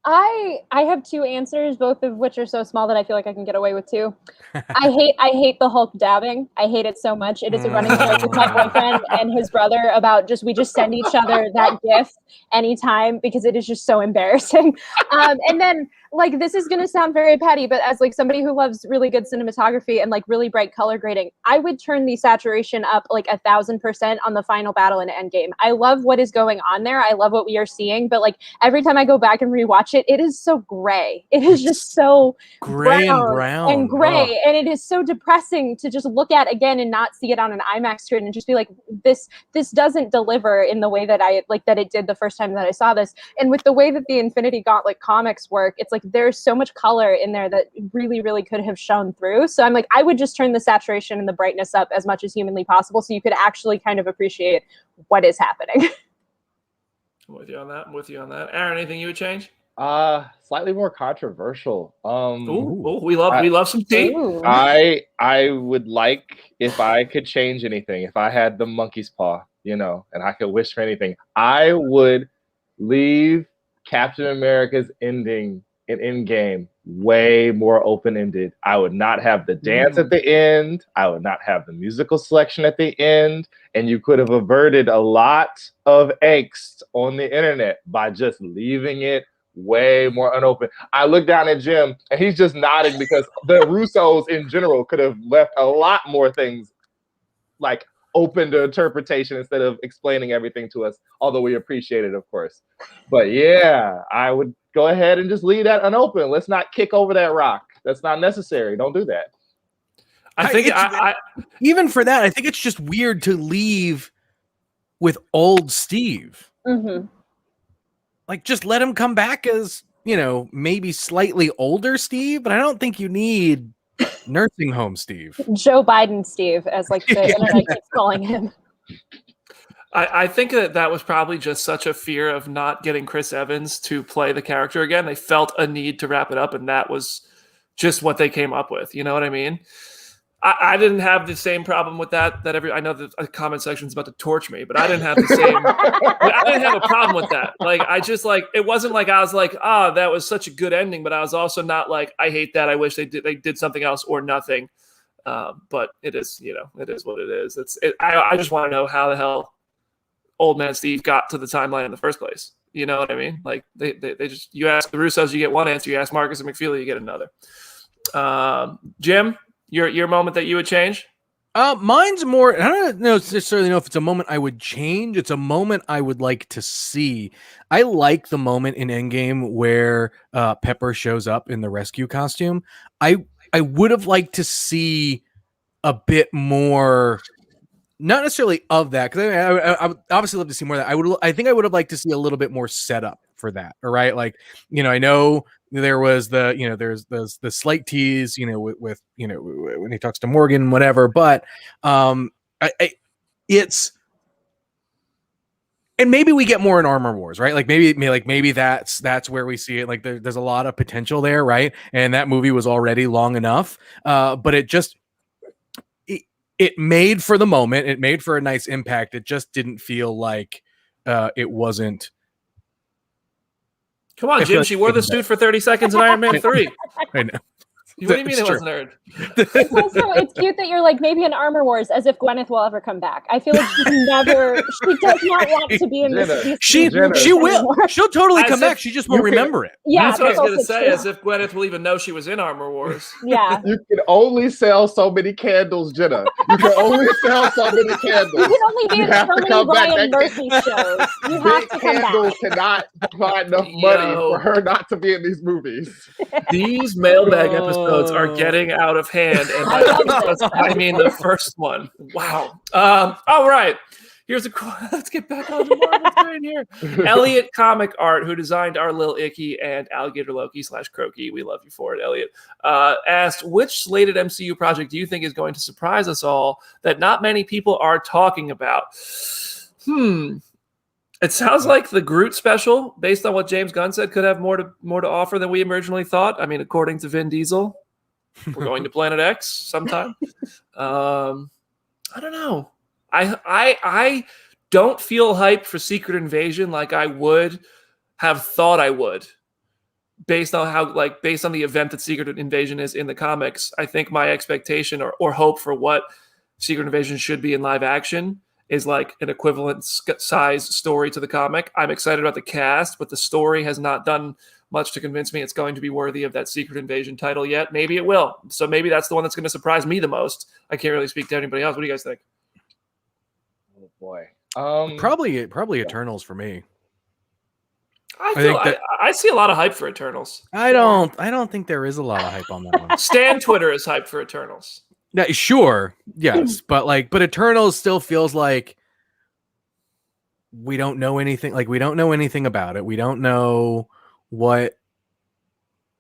I have 2 answers, both of which are so small that I feel like I can get away with 2. I hate the Hulk dabbing. I hate it so much. It is a running joke with my boyfriend and his brother about we just send each other that GIF anytime because it is just so embarrassing. And then like this is gonna sound very petty, but as like somebody who loves really good cinematography and like really bright color grading, I would turn the saturation up like 1,000% on the final battle in Endgame. I love what is going on there. I love what we are seeing, but like every time I go back and rewatch it, it is so gray. It is just so gray and gray, and it is so depressing to just look at again and not see it on an IMAX screen and just be like, this doesn't deliver in the way that I like that it did the first time that I saw this. And with the way that the Infinity Gauntlet comics work, it's like there's so much color in there that really, really could have shown through. So I'm like, I would just turn the saturation and the brightness up as much as humanly possible so you could actually kind of appreciate what is happening. I'm with you on that. Aaron, anything you would change? Slightly more controversial. We love some tea. I would like if I could change anything, if I had the monkey's paw, and I could wish for anything, I would leave Captain America's ending in Endgame way more open-ended. I would not have the dance at the end. I would not have the musical selection at the end. And you could have averted a lot of angst on the internet by just leaving it way more unopen. I look down at Jim and he's just nodding because the Russos in general could have left a lot more things like open to interpretation instead of explaining everything to us, although we appreciate it, of course. But yeah, I would go ahead and just leave that unopened. Let's not kick over that rock. That's not necessary. Don't do that. I think even for that, I think it's just weird to leave with old Steve. Mm-hmm. Like, just let him come back as, maybe slightly older Steve, but I don't think you need nursing home Steve. Joe Biden Steve, as like the internet keeps calling him. I think that was probably just such a fear of not getting Chris Evans to play the character again. They felt a need to wrap it up, and that was just what they came up with. You know what I mean? I didn't have the same problem with that. I know the comment section is about to torch me, but I didn't have the same. I didn't have a problem with that. Like, I just like, it wasn't like I was like, that was such a good ending, but I was also not like, I hate that. I wish they did something else or nothing. But it is, it is what it is. I just want to know how the hell Old Man Steve got to the timeline in the first place. You know what I mean? Like they just, you ask the Russos, you get one answer. You ask Marcus and McFeely, you get another. Jim, your moment that you would change? Mine's more, I don't necessarily know if it's a moment I would change. It's a moment I would like to see. I like the moment in Endgame where Pepper shows up in the rescue costume. I would have liked to see a bit more, not necessarily of that, because I would obviously love to see more of that. I think I would have liked to see a little bit more setup for that. All right, like I know there was there's the slight tease, with when he talks to Morgan, whatever. But it's, and maybe we get more in Armor Wars, right? Like maybe that's where we see it. Like there's a lot of potential there, right? And that movie was already long enough, but it made for the moment. It made for a nice impact. It just didn't feel like it wasn't. Come on, Jim. She wore the suit for 30 seconds in Iron Man 3. I know. What do you mean it wasn't earned? It's cute that you're like, maybe in Armor Wars, as if Gwyneth will ever come back. I feel like she does not want to be in this. She will. She'll totally come back. She just won't remember it. Yeah, that's what I was going to say, as if Gwyneth will even know she was in Armor Wars. Yeah. You can only sell so many candles, Jenna. You can only sell so many candles. You can only be in so many Ryan Murphy shows. You have to come Candles back. cannot provide enough money for her not to be in these movies. These mailbag episodes are getting out of hand, and I mean the first one. Wow. All right. Let's get back on the Marvel train here. Elliot Comic Art, who designed our Lil Icky and Alligator Loki / Croaky, we love you for it, Elliot, asked, which slated MCU project do you think is going to surprise us all that not many people are talking about? It sounds like the Groot special, based on what James Gunn said, could have more to offer than we originally thought. I mean, according to Vin Diesel, we're going to Planet X sometime. I don't know. I don't feel hyped for Secret Invasion like I would have thought I would, based on the event that Secret Invasion is in the comics. I think my expectation or hope for what Secret Invasion should be in live action is like an equivalent size story to the comic. I'm excited about the cast, but the story has not done much to convince me it's going to be worthy of that Secret Invasion title yet. Maybe it will. So maybe that's the one that's going to surprise me the most. I can't really speak to anybody else. What do you guys think? Oh boy. Probably Eternals for me. I see a lot of hype for Eternals. I don't think there is a lot of hype on that one. Stan Twitter is hyped for Eternals. Yeah, sure, yes, but Eternals still feels like we don't know anything. Like we don't know anything about it. We don't know what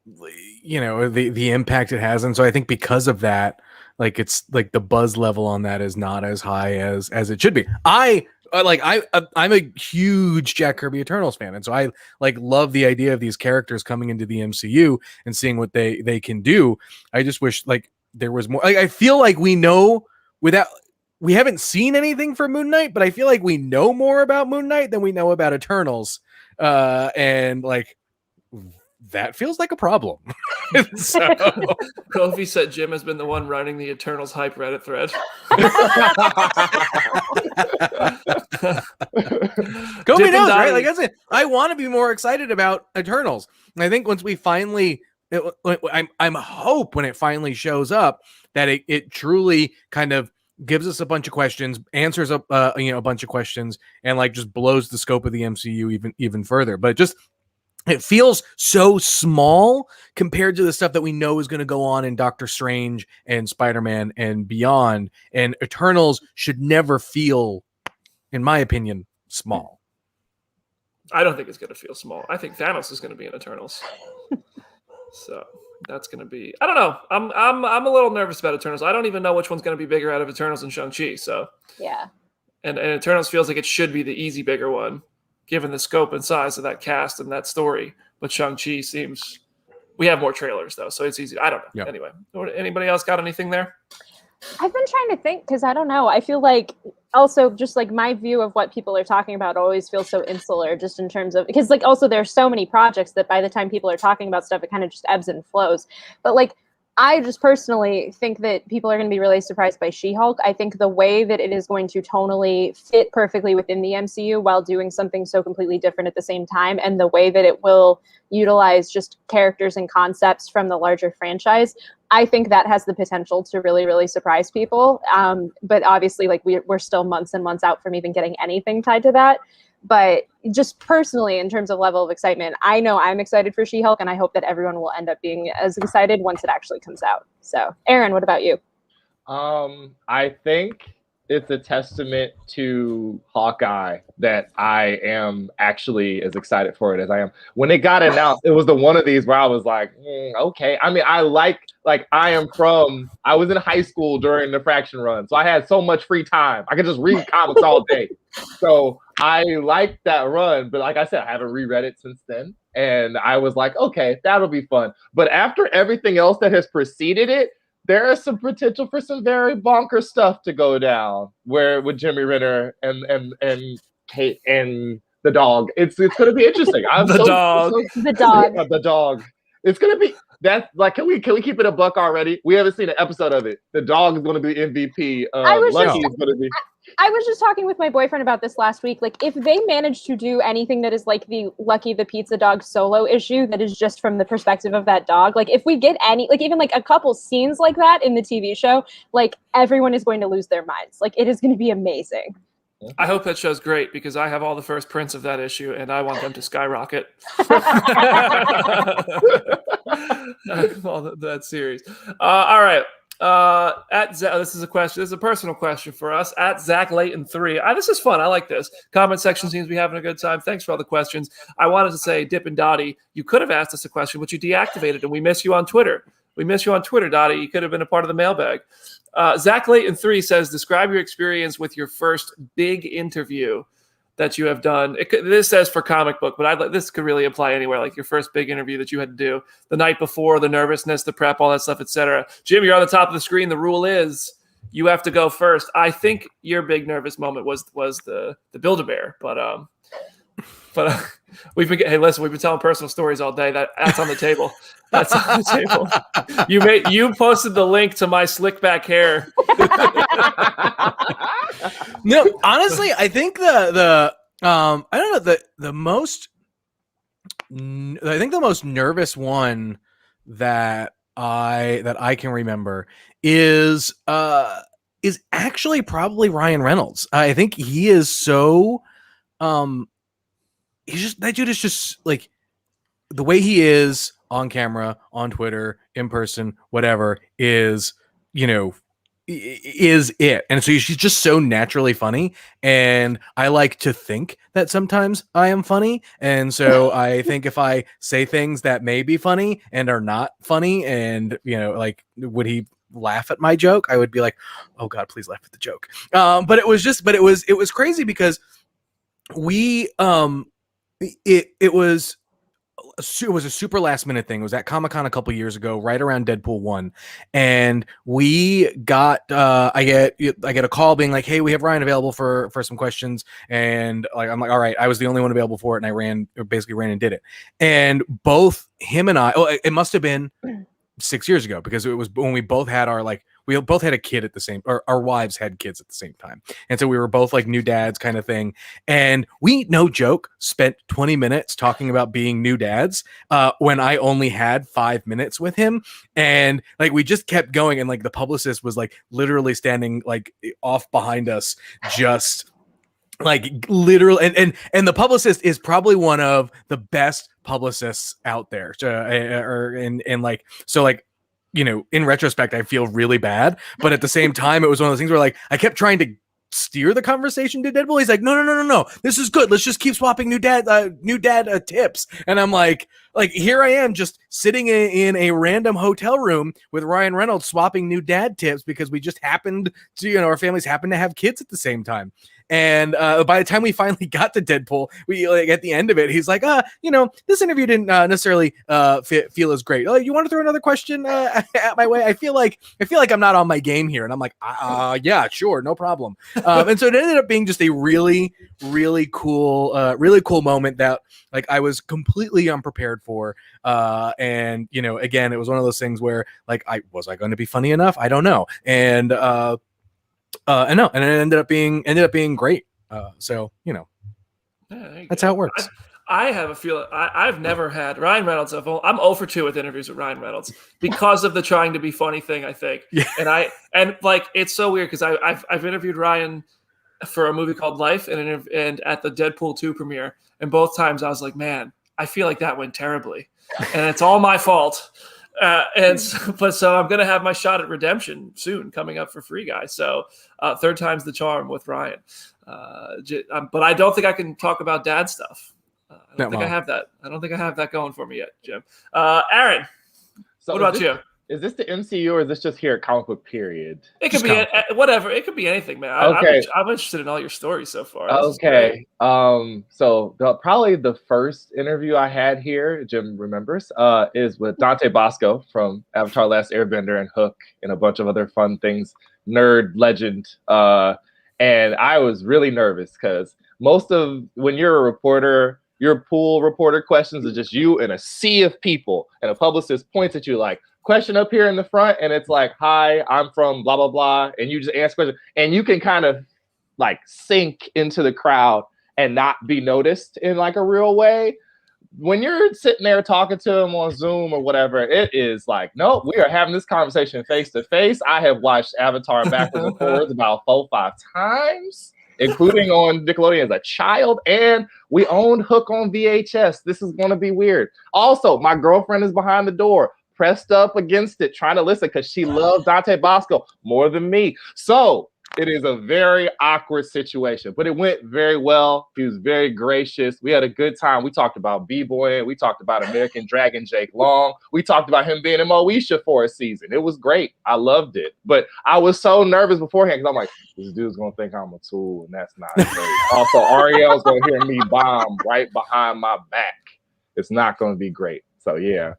the impact it has, and so I think because of that, like it's like the buzz level on that is not as high as it should be. I'm a huge Jack Kirby Eternals fan, and so I love the idea of these characters coming into the MCU and seeing what they can do. I just wish there was more. I feel like we haven't seen anything for Moon Knight, but I feel like we know more about Moon Knight than we know about Eternals, and that feels like a problem. So Kofi said Jim has been the one running the Eternals hype Reddit thread. Kofi knows, right? Like I said, I want to be more excited about Eternals. And I think once we finally, I'm hope when it finally shows up that it truly kind of gives us a bunch of questions, answers up a bunch of questions, and just blows the scope of the MCU even further. But it feels so small compared to the stuff that we know is going to go on in Doctor Strange and Spider-Man and beyond. And Eternals should never feel, in my opinion, small. I don't think it's going to feel small. I think Thanos is going to be in Eternals. So that's going to be, I don't know. I'm a little nervous about Eternals. I don't even know which one's going to be bigger out of Eternals and Shang-Chi. So yeah. and Eternals feels like it should be the easy bigger one, given the scope and size of that cast and that story. But Shang-Chi seems we have more trailers though, so it's easy. I don't know. Yep. Anyway, anybody else got anything there? I've been trying to think because I don't know. I feel like also just like my view of what people are talking about always feels so insular just in terms of because like also there's so many projects that by the time people are talking about stuff, it kind of just ebbs and flows. But like I just personally think that people are going to be really surprised by She-Hulk. I think the way that it is going to tonally fit perfectly within the MCU while doing something so completely different at the same time, and the way that it will utilize just characters and concepts from the larger franchise, I think that has the potential to really, really surprise people. But obviously, like we're still months and months out from even getting anything tied to that. But just personally, in terms of level of excitement, I know I'm excited for She-Hulk, and I hope that everyone will end up being as excited once it actually comes out. So, Aaron, what about you? I think it's a testament to Hawkeye that I am actually as excited for it as I am. When it got announced, it was the one of these where I was like, okay. I mean, I was in high school during the Fraction run, so I had so much free time. I could just read comics all day. So I liked that run, but like I said, I haven't reread it since then. And I was like, okay, that'll be fun. But after everything else that has preceded it, there is some potential for some very bonkers stuff to go down with Jimmy Renner and Kate and the dog. It's going to be interesting. The dog. It's going to be that's like can we keep it a buck already? We haven't seen an episode of it. The dog is going to be MVP. Lucky is going to be. I was just talking with my boyfriend about this last week. Like, if they manage to do anything that is like the Lucky the Pizza Dog solo issue that is just from the perspective of that dog, like if we get any, like even like a couple scenes like that in the TV show, like everyone is going to lose their minds. Like it is going to be amazing. I hope that show's great because I have all the first prints of that issue and I want them to skyrocket. All that series. All right. This is a question. This is a personal question for us. At Zach Layton 3. This is fun. I like this. Comment section seems to be having a good time. Thanks for all the questions. I wanted to say, Dip and Dottie, you could have asked us a question, but you deactivated, and we miss you on Twitter. We miss you on Twitter, Dottie. You could have been a part of the mailbag. Zach Layton 3 says, describe your experience with your first big interview that you have done. This says for comic book, but this could really apply anywhere, like your first big interview that you had to do the night before, the nervousness, the prep, all that stuff, etc. Jim, you're on the top of the screen. The rule is you have to go first. I think your big nervous moment was the Build-A-Bear, but we've been telling personal stories all day. That's on the table. That's on the table. You posted the link to my slick back hair. No, honestly, I think the most nervous one that I can remember is actually probably Ryan Reynolds. I think he is so that dude is just like the way he is on camera, on Twitter, in person, whatever is it. And so she's just so naturally funny. And I like to think that sometimes I am funny. And so I think if I say things that may be funny and are not funny and, like, would he laugh at my joke? I would be like, oh God, please laugh at the joke. But it was crazy because it was a super last minute thing. It was at Comic-Con a couple years ago, right around Deadpool 1. And we got I get a call being like, hey, we have Ryan available for some questions. And like I'm like, all right, I was the only one available for it, and I ran and did it. And both him and I, it must have been 6 years ago, because it was when we both had we both had a kid at the same, or our wives had kids at the same time. And so we were both like new dads kind of thing. And we, no joke, spent 20 minutes talking about being new dads when I only had 5 minutes with him. And like, we just kept going. And like the publicist was like literally standing like off behind us, just like literally. And the publicist is probably one of the best publicists out there. In retrospect, I feel really bad, but at the same time, it was one of those things where like I kept trying to steer the conversation to Deadpool. He's like, no, this is good. Let's just keep swapping new dad tips. And I'm like here I am just sitting in a random hotel room with Ryan Reynolds swapping new dad tips because we just happened to, our families happened to have kids at the same time. And by the time we finally got to Deadpool, we like at the end of it, he's like, this interview didn't necessarily feel as great. You want to throw another question at my way? I feel like I'm not on my game here. And I'm like, yeah, sure, no problem. And so it ended up being just a really, really cool moment that like I was completely unprepared for. And again, it was one of those things where like I going to be funny enough? I don't know. And and it ended up being great. So that's how it works. I have a feeling I've never had Ryan Reynolds. I'm 0 for 2 with interviews with Ryan Reynolds because of the trying to be funny thing, I think. Yeah. And like it's so weird because I've interviewed Ryan for a movie called Life and at the Deadpool 2 premiere, and both times I was like, man, I feel like that went terribly, and it's all my fault. So I'm gonna have my shot at redemption soon, coming up for Free Guy. So third time's the charm with Ryan. But I don't think I can talk about dad stuff. I don't think I have that. I don't think I have that going for me yet, Jim. Aaron, what about you? Is this the MCU or is this just here at Comic Book Period? It could be whatever. It could be anything, man. Okay. I'm interested in all your stories so far. Okay. So probably the first interview I had here, Jim remembers, is with Dante Bosco from Avatar: Last Airbender and Hook and a bunch of other fun things. Nerd legend. And I was really nervous because most of when you're a reporter, your pool reporter questions are just you and a sea of people, and a publicist points at you like, question up here in the front, and it's like, hi, I'm from blah blah blah, and you just answer questions, and you can kind of like sink into the crowd and not be noticed in like a real way. When you're sitting there talking to them on Zoom or whatever, it is like, nope, we are having this conversation face to face. I have watched Avatar backwards and forwards about 4 or 5 times, including on Nickelodeon as a child, and we owned Hook on VHS. This is going to be weird. Also, my girlfriend is behind the door, pressed up against it, trying to listen because she loves Dante Bosco more than me. So it is a very awkward situation, but it went very well. He was very gracious. We had a good time. We talked about B-Boy. We talked about American Dragon Jake Long. We talked about him being in Moesha for a season. It was great. I loved it. But I was so nervous beforehand because I'm like, this dude's going to think I'm a tool, and that's not great. Also, Ariel's going to hear me bomb right behind my back. It's not going to be great. So, yeah.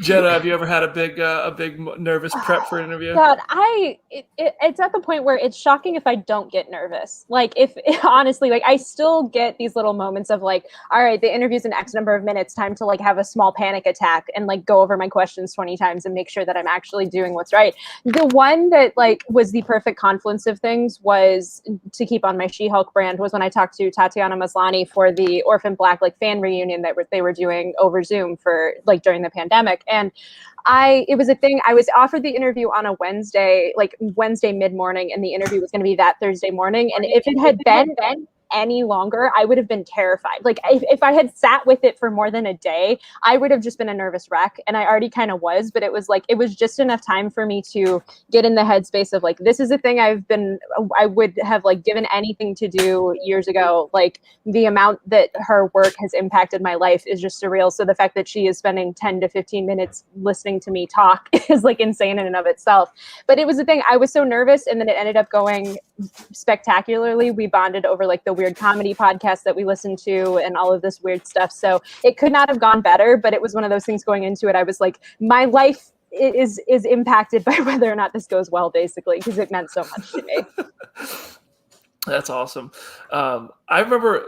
Jenna, have you ever had a big nervous prep for an interview? God, it's at the point where it's shocking if I don't get nervous. Like honestly, like I still get these little moments of like, all right, the interview's in X number of minutes, time to like have a small panic attack and like go over my questions 20 times and make sure that I'm actually doing what's right. The one that like was the perfect confluence of things was, to keep on my She-Hulk brand, was when I talked to Tatiana Maslany for the Orphan Black like fan reunion that they were doing over Zoom for like during the pandemic. And it was a thing. I was offered the interview on a Wednesday mid-morning, and the interview was going to be that Thursday morning. And if it had been any longer, I would have been terrified. Like if I had sat with it for more than a day, I would have just been a nervous wreck. And I already kind of was, but it was just enough time for me to get in the headspace of like, this is a thing I would have like given anything to do years ago. Like the amount that her work has impacted my life is just surreal. So the fact that she is spending 10 to 15 minutes listening to me talk is like insane in and of itself. But it was a thing. I was so nervous, and then it ended up going spectacularly. We bonded over like the weird comedy podcast that we listened to and all of this weird stuff. So it could not have gone better, but it was one of those things going into it. I was like, my life is impacted by whether or not this goes well, basically, because it meant so much to me. That's awesome. I remember,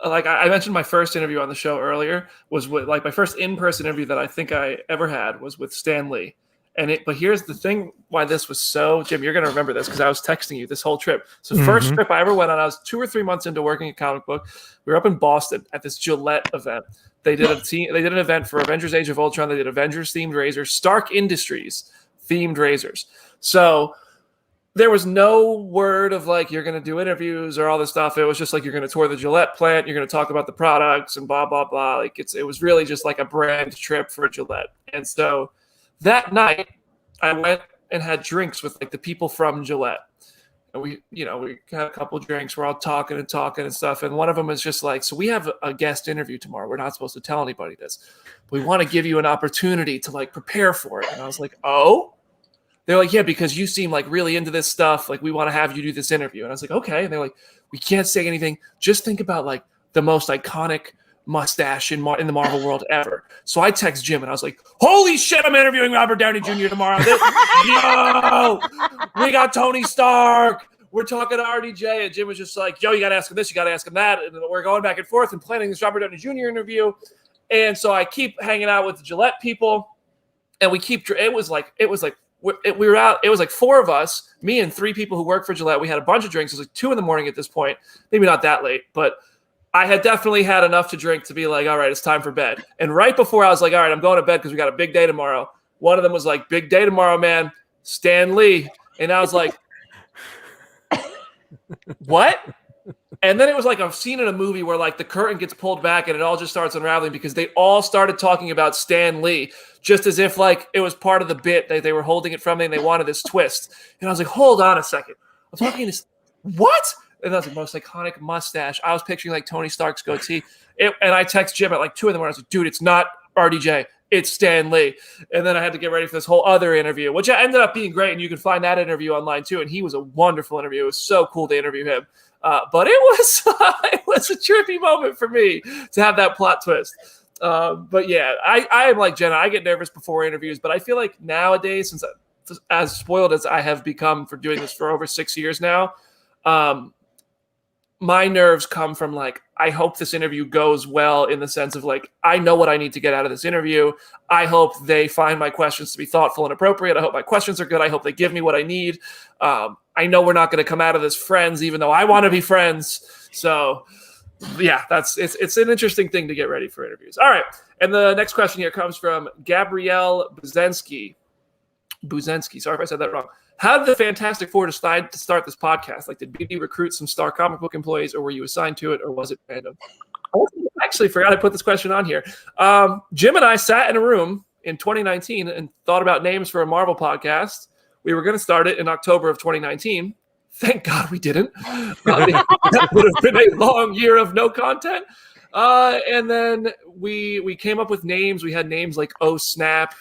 like I mentioned, my first interview on the show earlier was with like my first in-person interview that I think I ever had was with Stan Lee. But here's the thing why this was so, Jim, you're going to remember this because I was texting you this whole trip. So first trip I ever went on, I was 2 or 3 months into working at Comic Book. We were up in Boston at this Gillette event. They did an event for Avengers Age of Ultron. They did Avengers themed razors, Stark Industries themed razors. So there was no word of like, you're going to do interviews or all this stuff. It was just like, you're going to tour the Gillette plant. You're going to talk about the products and blah, blah, blah. Like it was really just like a brand trip for Gillette. And so that night, I went and had drinks with like the people from Gillette, and we had a couple of drinks. We're all talking and stuff. And one of them is just like, so we have a guest interview tomorrow. We're not supposed to tell anybody this. We want to give you an opportunity to like prepare for it. And I was like, oh, they're like, yeah, because you seem like really into this stuff. Like, we want to have you do this interview. And I was like, okay. And they're like, we can't say anything. Just think about like the most iconic mustache in the Marvel world ever. So I text Jim and I was like, holy shit, I'm interviewing Robert Downey Jr. tomorrow. Yo, we got Tony Stark. We're talking to RDJ. And Jim was just like, yo, you got to ask him this, you got to ask him that. And we're going back and forth and planning this Robert Downey Jr. interview. And so I keep hanging out with the Gillette people. And it was like we were out. It was like 4 of us, me and 3 people who work for Gillette. We had a bunch of drinks. It was like 2 a.m. at this point. Maybe not that late, but I had definitely had enough to drink to be like, all right, it's time for bed. And right before I was like, all right, I'm going to bed because we got a big day tomorrow. One of them was like, big day tomorrow, man. Stan Lee. And I was like, what? And then it was like a scene in a movie where like the curtain gets pulled back and it all just starts unraveling because they all started talking about Stan Lee, just as if like it was part of the bit that they were holding it from me and they wanted this twist. And I was like, hold on a second. I'm talking to what? And that was the most iconic mustache. I was picturing like Tony Stark's goatee. And I text Jim at like 2 a.m. I was like, dude, it's not RDJ. It's Stan Lee. And then I had to get ready for this whole other interview, which ended up being great. And you can find that interview online too. And he was a wonderful interview. It was so cool to interview him. But it was a trippy moment for me to have that plot twist. But yeah, I am like Jenna. I get nervous before interviews, but I feel like nowadays, since as spoiled as I have become for doing this for over 6 years now, my nerves come from like, I hope this interview goes well in the sense of like, I know what I need to get out of this interview. I hope they find my questions to be thoughtful and appropriate. I hope my questions are good. I hope they give me what I need. I know we're not going to come out of this friends, even though I want to be friends. So yeah, it's an interesting thing to get ready for interviews. All right. And the next question here comes from Gabrielle Buzensky. Sorry if I said that wrong. How did the Fantastic Four decide to start this podcast? Like, did BB recruit some star comic book employees, or were you assigned to it, or was it random? I actually forgot I put this question on here. Jim and I sat in a room in 2019 and thought about names for a Marvel podcast. We were going to start it in October of 2019. Thank God we didn't. That would have been a long year of no content. And then we came up with names. We had names like Oh Snap.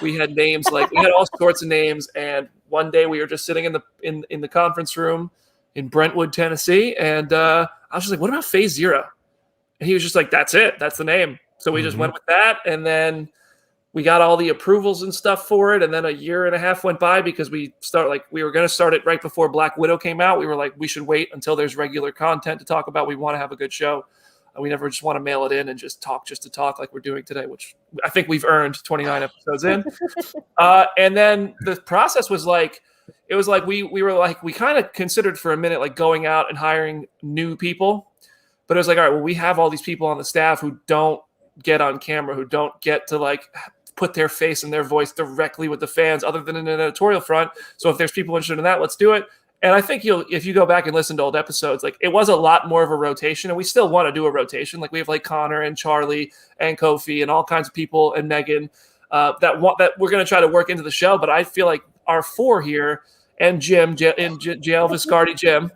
We had names like we had all sorts of names. And one day we were just sitting in the conference room in Brentwood, Tennessee, and I was just like, "What about Phase Zero?" And he was just like, "That's it. That's the name." So we just went with that, and then we got all the approvals and stuff for it. And then a year and a half went by because we were going to start it right before Black Widow came out. We were like, we should wait until there's regular content to talk about. We want to have a good show. We never just want to mail it in and just to talk like we're doing today, which I think we've earned 29 episodes in. And then the process was like, it was like we kind of considered for a minute like going out and hiring new people. But it was like, all right, well, we have all these people on the staff who don't get on camera, who don't get to like put their face and their voice directly with the fans other than in an editorial front. So if there's people interested in that, let's do it. And I think if you go back and listen to old episodes, like it was a lot more of a rotation, and we still want to do a rotation. Like we have like Connor and Charlie and Kofi and all kinds of people and Megan that we're going to try to work into the show. But I feel like our 4 here and Jim and JL Viscardi Jim.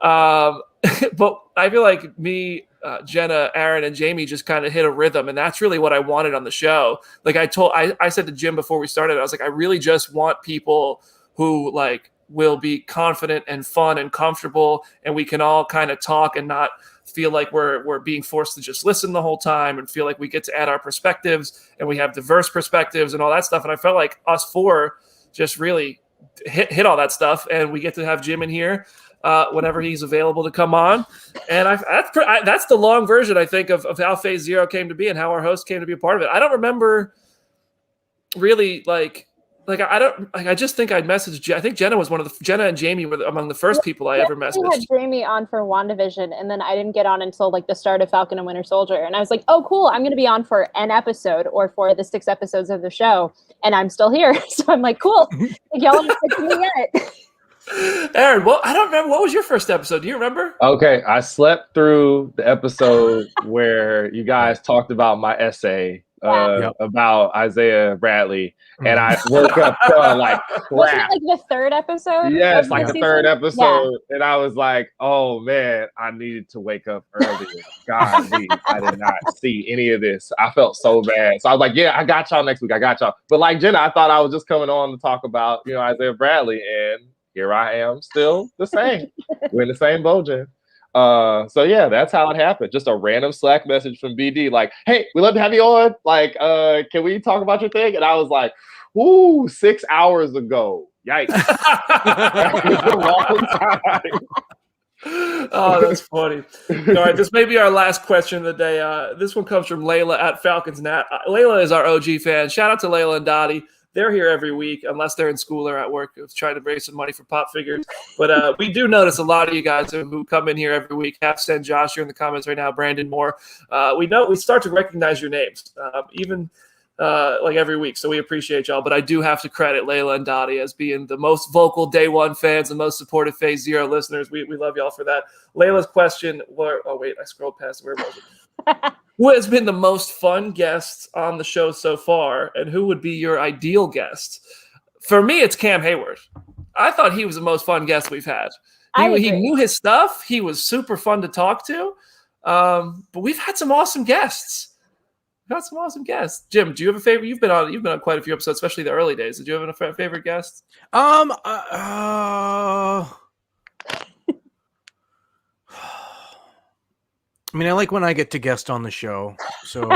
But I feel like me, Jenna, Aaron, and Jamie just kind of hit a rhythm, and that's really what I wanted on the show. Like I said to Jim before we started, I was like, I really just want people who like will be confident and fun and comfortable, and we can all kind of talk and not feel like we're being forced to just listen the whole time, and feel like we get to add our perspectives and we have diverse perspectives and all that stuff. And I felt like us 4 just really hit all that stuff, and we get to have Jim in here whenever he's available to come on. And that's the long version, I think, of how Phase Zero came to be and how our host came to be a part of it. I don't remember really I just think I'd messaged. I think Jenna and Jamie were among the first people I ever messaged. We had Jamie on for WandaVision, and then I didn't get on until like the start of Falcon and Winter Soldier. And I was like, oh, cool, I'm going to be on for an episode or for the 6 episodes of the show. And I'm still here. So I'm like, cool. Y'all haven't picked me yet. Aaron, well, I don't remember. What was your first episode? Do you remember? Okay, I slept through the episode where you guys talked about my essay about Isaiah Bradley, and I woke up feeling like Wasn't crap. it like the third episode? Yes, of like the season? third episode, Yeah. and I was like, "Oh man, I needed to wake up earlier." God, I did not see any of this. I felt so bad. So I was like, "Yeah, I got y'all next week. I got y'all." But like Jenna, I thought I was just coming on to talk about Isaiah Bradley, and here I am, still the same. We're in the same boat, so yeah, that's how it happened. Just a random Slack message from BD, like, "Hey, we'd love to have you on. Like, can we talk about your thing?" And I was like, "Ooh, 6 hours ago. Yikes." That was a long time. Oh, that's funny. All right, this may be our last question of the day. This one comes from Layla at Falcons Nat. Layla is our OG fan. Shout out to Layla and Dottie. They're here every week, unless they're in school or at work, trying to raise some money for pop figures. But we do notice a lot of you guys who come in here every week. Have send Josh here in the comments right now, Brandon Moore. We start to recognize your names, even like every week. So we appreciate y'all. But I do have to credit Layla and Dottie as being the most vocal day one fans and most supportive Phase Zero listeners. We love y'all for that. Layla's question, I scrolled past. Where was it? Who has been the most fun guest on the show so far, and who would be your ideal guest? For me, it's Cam Hayward. I thought he was the most fun guest we've had. He knew his stuff. He was super fun to talk to. But we've had some awesome guests. Jim, do you have a favorite? You've been on quite a few episodes, especially the early days. Did you have a favorite guest? I mean, I like when I get to guest on the show. So,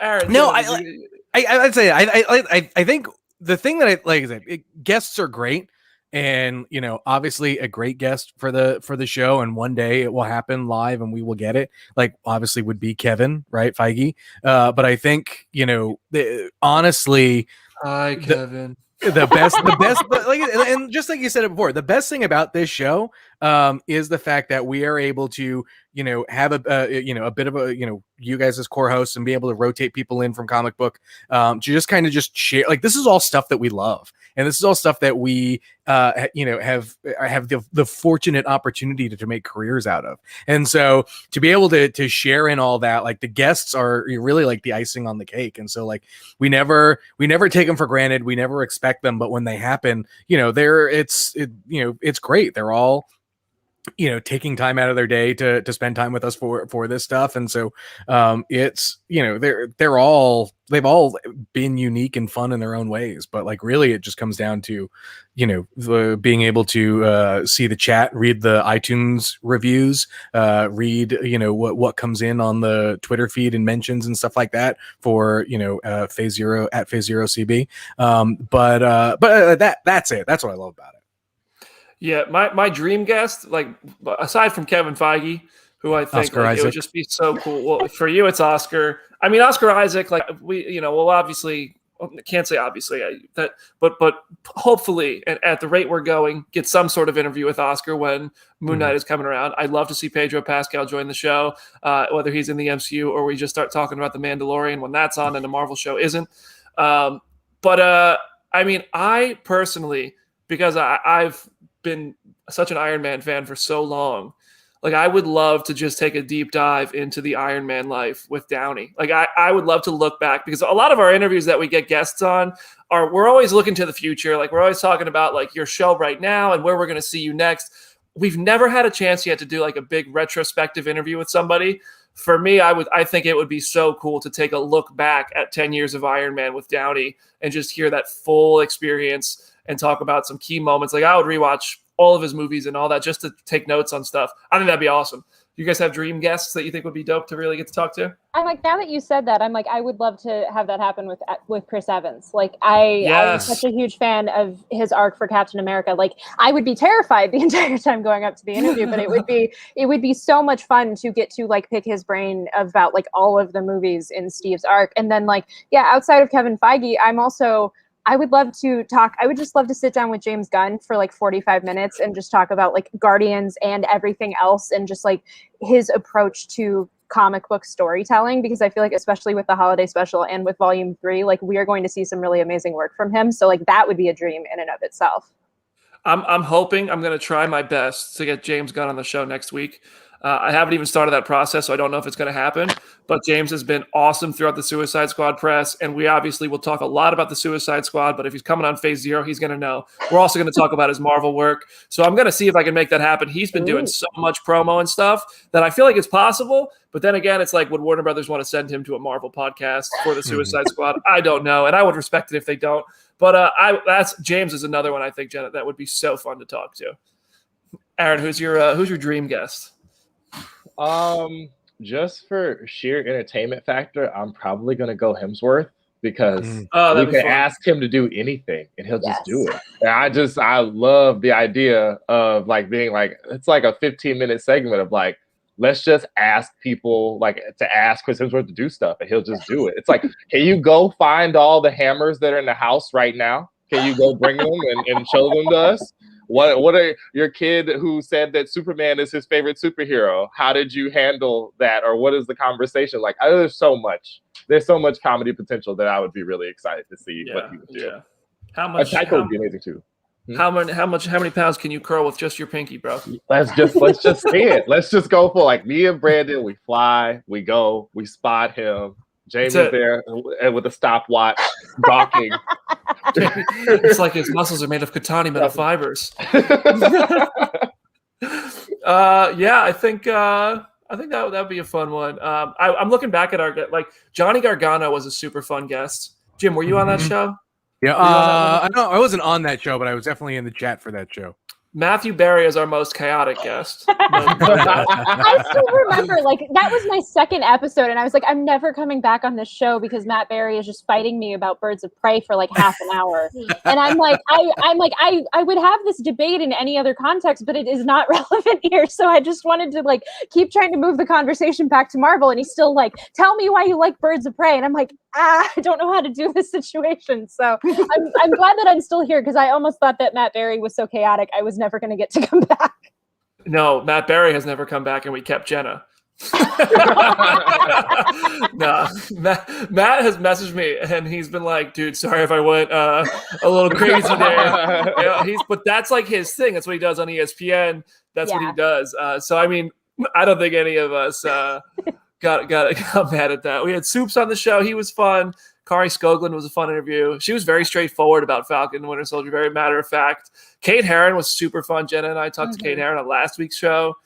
Aaron, no, I'd say I think the thing that I like is that guests are great, and obviously a great guest for the show, and one day it will happen live, and we will get it. Like obviously would be Kevin, right, Feige. But I think honestly, hi Kevin. The best, like, and just like you said it before, the best thing about this show is the fact that we are able to, have a bit of a, you guys as core hosts and be able to rotate people in from comic book to just kind of just share. Like, this is all stuff that we love, and this is all stuff that we, have the fortunate opportunity to make careers out of. And so to be able to share in all that, like the guests are really like the icing on the cake. And so like we never take them for granted. We never expect them, but when they happen, it's great. They're all taking time out of their day to spend time with us for this stuff. And so it's they've all been unique and fun in their own ways, but like really it just comes down to being able to see the chat, read the iTunes reviews, read what comes in on the Twitter feed and mentions and stuff like that for Phase Zero at Phase Zero CB. But that's it. That's what I love about it. Yeah, my dream guest, like aside from Kevin Feige, who I think it would just be so cool. Well, for you, it's Oscar. I mean, Oscar Isaac. Like obviously can't say obviously but hopefully at the rate we're going, get some sort of interview with Oscar when Moon Knight is coming around. I'd love to see Pedro Pascal join the show, whether he's in the MCU or we just start talking about the Mandalorian when that's on and the Marvel show isn't. I mean, I personally, because I've been such an Iron Man fan for so long, like I would love to just take a deep dive into the Iron Man life with Downey. Like I would love to look back, because a lot of our interviews that we get guests on we're always looking to the future. Like we're always talking about like your show right now and where we're going to see you next. We've never had a chance yet to do like a big retrospective interview with somebody. For me, I think it would be so cool to take a look back at 10 years of Iron Man with Downey and just hear that full experience and talk about some key moments. Like I would rewatch all of his movies and all that just to take notes on stuff. I think that'd be awesome. You guys have dream guests that you think would be dope to really get to talk to? I'm like, now that you said that, I'm like, I would love to have that happen with Chris Evans. Like I was such a huge fan of his arc for Captain America. Like I would be terrified the entire time going up to the interview, but it would be so much fun to get to like pick his brain about like all of the movies in Steve's arc. And then like, yeah, outside of Kevin Feige, I would love to talk. I would just love to sit down with James Gunn for like 45 minutes and just talk about like Guardians and everything else, and just like his approach to comic book storytelling, because I feel like especially with the holiday special and with Volume 3, like we are going to see some really amazing work from him. So like that would be a dream in and of itself. I'm hoping, I'm going to try my best to get James Gunn on the show next week. I haven't even started that process, so I don't know if it's going to happen. But James has been awesome throughout the Suicide Squad press, and we obviously will talk a lot about the Suicide Squad, but if he's coming on Phase Zero, he's going to know. We're also going to talk about his Marvel work, so I'm going to see if I can make that happen. He's been doing so much promo and stuff that I feel like it's possible, but then again, it's like, would Warner Brothers want to send him to a Marvel podcast for the Suicide Squad? I don't know, and I would respect it if they don't. But that's James is another one I think, Janet, that would be so fun to talk to. Aaron, who's your dream guest? Just for sheer entertainment factor, I'm probably gonna go Hemsworth because we can ask him to do anything and he'll just do it. And I love the idea of like being like, it's like a 15-minute segment of like, let's just ask people like to ask Chris Hemsworth to do stuff and he'll just do it. It's like, can you go find all the hammers that are in the house right now? Can you go bring them and show them to us? What are your kid who said that Superman is his favorite superhero? How did you handle that? Or what is the conversation like? There's so much comedy potential that I would be really excited to see what he would do. Yeah. How much? Tycho would be amazing too. How many pounds can you curl with just your pinky, bro? Let's just say it. Let's just go for like me and Brandon. We fly, we go, we spot him. Jamie's there with a stopwatch, gawking. It's like his muscles are made of katani metal fibers. I think that would be a fun one. I'm looking back at our like Johnny Gargano was a super fun guest. Jim, were you on that show? Yeah, I wasn't on that show, but I was definitely in the chat for that show. Matthew Berry is our most chaotic guest. I still remember, like, that was my second episode, and I was like, I'm never coming back on this show because Matt Berry is just fighting me about Birds of Prey for like half an hour. And I'm like, I would have this debate in any other context, but it is not relevant here. So I just wanted to like keep trying to move the conversation back to Marvel, and he's still like, tell me why you like Birds of Prey. And I'm like, I don't know how to do this situation. So I'm glad that I'm still here because I almost thought that Matt Berry was so chaotic I was never going to get to come back. No, Matt Berry has never come back, and we kept Jenna. No, Matt has messaged me, and he's been like, "Dude, sorry if I went a little crazy there." But that's like his thing. That's what he does on ESPN. That's what he does. So I mean, I don't think any of us got mad at that. We had Soups on the show. He was fun. Kari Skoglund was a fun interview. She was very straightforward about Falcon and Winter Soldier, very matter of fact. Kate Herron was super fun. Jenna and I talked to Kate Herron on last week's show.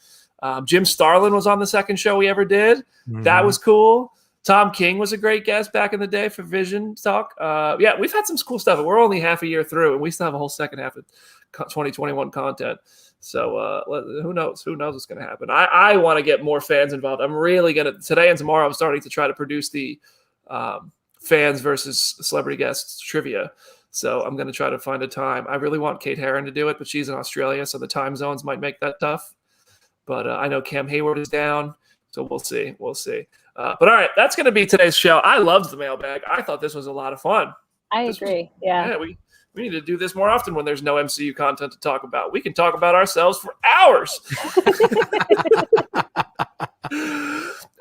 Jim Starlin was on the second show we ever did. That was cool. Tom King was a great guest back in the day for Vision Talk. We've had some cool stuff. We're only half a year through, and we still have a whole second half of 2021 content. So who knows? Who knows what's going to happen? I want to get more fans involved. I'm really going to – today and tomorrow I'm starting to try to produce the fans versus celebrity guests trivia. So I'm going to try to find a time. I really want Kate Herron to do it, but she's in Australia, so the time zones might make that tough. But I know Cam Hayward is down, so we'll see. But all right, that's going to be today's show. I loved the mailbag. I thought this was a lot of fun. I agree. Yeah, we need to do this more often when there's no MCU content to talk about. We can talk about ourselves for hours.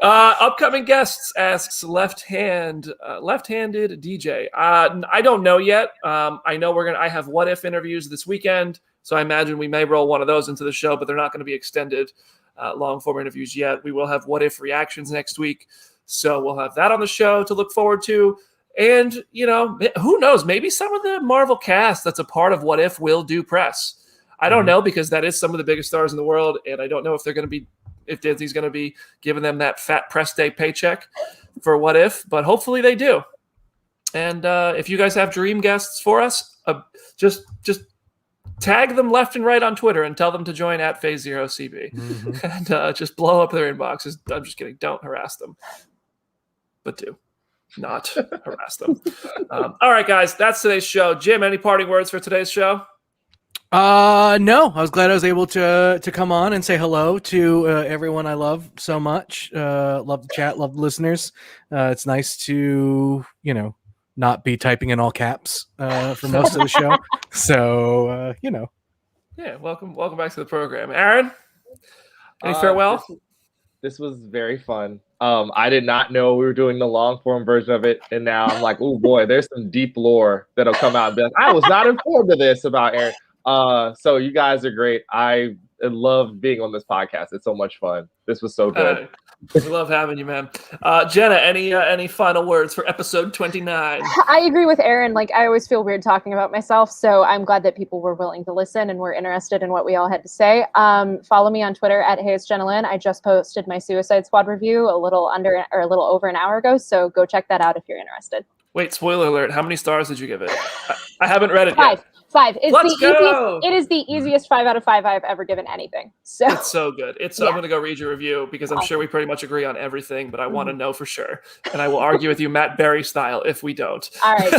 Upcoming guests asks left-handed DJ. I don't know yet. I know I have What If interviews this weekend, so I imagine we may roll one of those into the show, but they're not going to be extended long-form interviews yet. We will have What If reactions next week, so we'll have that on the show to look forward to. And, who knows? Maybe some of the Marvel cast that's a part of What If will do press. I don't know, because that is some of the biggest stars in the world, and I don't know if Disney's going to be giving them that fat press day paycheck for What If, but hopefully they do. And if you guys have dream guests for us, just tag them left and right on Twitter and tell them to join at Phase Zero CB and just blow up their inboxes. I'm just kidding. Don't harass them, but do not harass them. All right, guys, that's today's show. Jim, any parting words for today's show? No, I was glad I was able to come on and say hello to everyone I love so much. Love the chat, love the listeners. It's nice to, not be typing in all caps for most of the show. So, Yeah, welcome back to the program. Aaron, any farewell? This was very fun. I did not know we were doing the long form version of it, and now I'm like, oh boy, there's some deep lore that'll come out and be like, I was not informed of this about Aaron. So you guys are great. I love being on this podcast. It's so much fun. This was so good. We love having you, man. Jenna, any final words for episode 29? I agree with Aaron. Like, I always feel weird talking about myself, so I'm glad that people were willing to listen and were interested in what we all had to say. Follow me on Twitter at HeyIt'sJennaLynn. I just posted my Suicide Squad review a little over an hour ago, so go check that out if you're interested. Wait, spoiler alert. How many stars did you give it? I haven't read it 5. yet. 5. Let's go! It is the easiest 5 out of 5 I've ever given anything. So It's so good. I'm Yeah. going to go read your review because I'm sure we pretty much agree on everything, but I want to know for sure. And I will argue with you Matt Berry style if we don't. All right.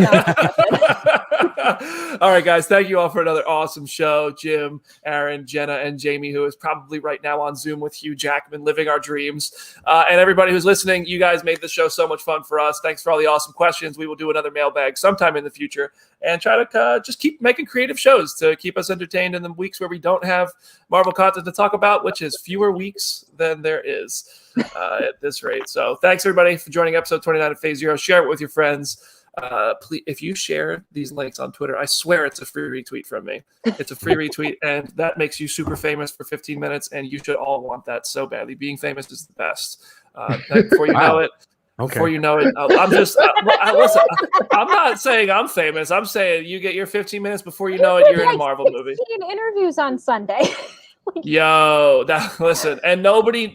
All right, guys. Thank you all for another awesome show. Jim, Aaron, Jenna, and Jamie, who is probably right now on Zoom with Hugh Jackman, living our dreams. And everybody who's listening, you guys made this show so much fun for us. Thanks for all the awesome questions. We will do another mailbag sometime in the future and try to just keep making creative shows to keep us entertained in the weeks where we don't have Marvel content to talk about, which is fewer weeks than there is at this rate. So thanks, everybody, for joining episode 29 of Phase Zero. Share it with your friends. Please, if you share these links on Twitter, I swear it's a free retweet from me. It's a free retweet, and that makes you super famous for 15 minutes, and you should all want that so badly. Being famous is the best. Before you know it, Okay. Before you know it, I'm just listen. I'm not saying I'm famous. I'm saying you get your 15 minutes before you know it, you're in a Marvel movie. 16 interviews on Sunday. Yo, listen, and nobody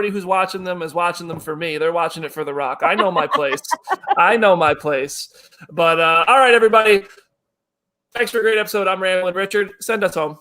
who's watching them is watching them for me. They're watching it for The Rock. I know my place. But all right, everybody. Thanks for a great episode. I'm Rambling Richard. Send us home.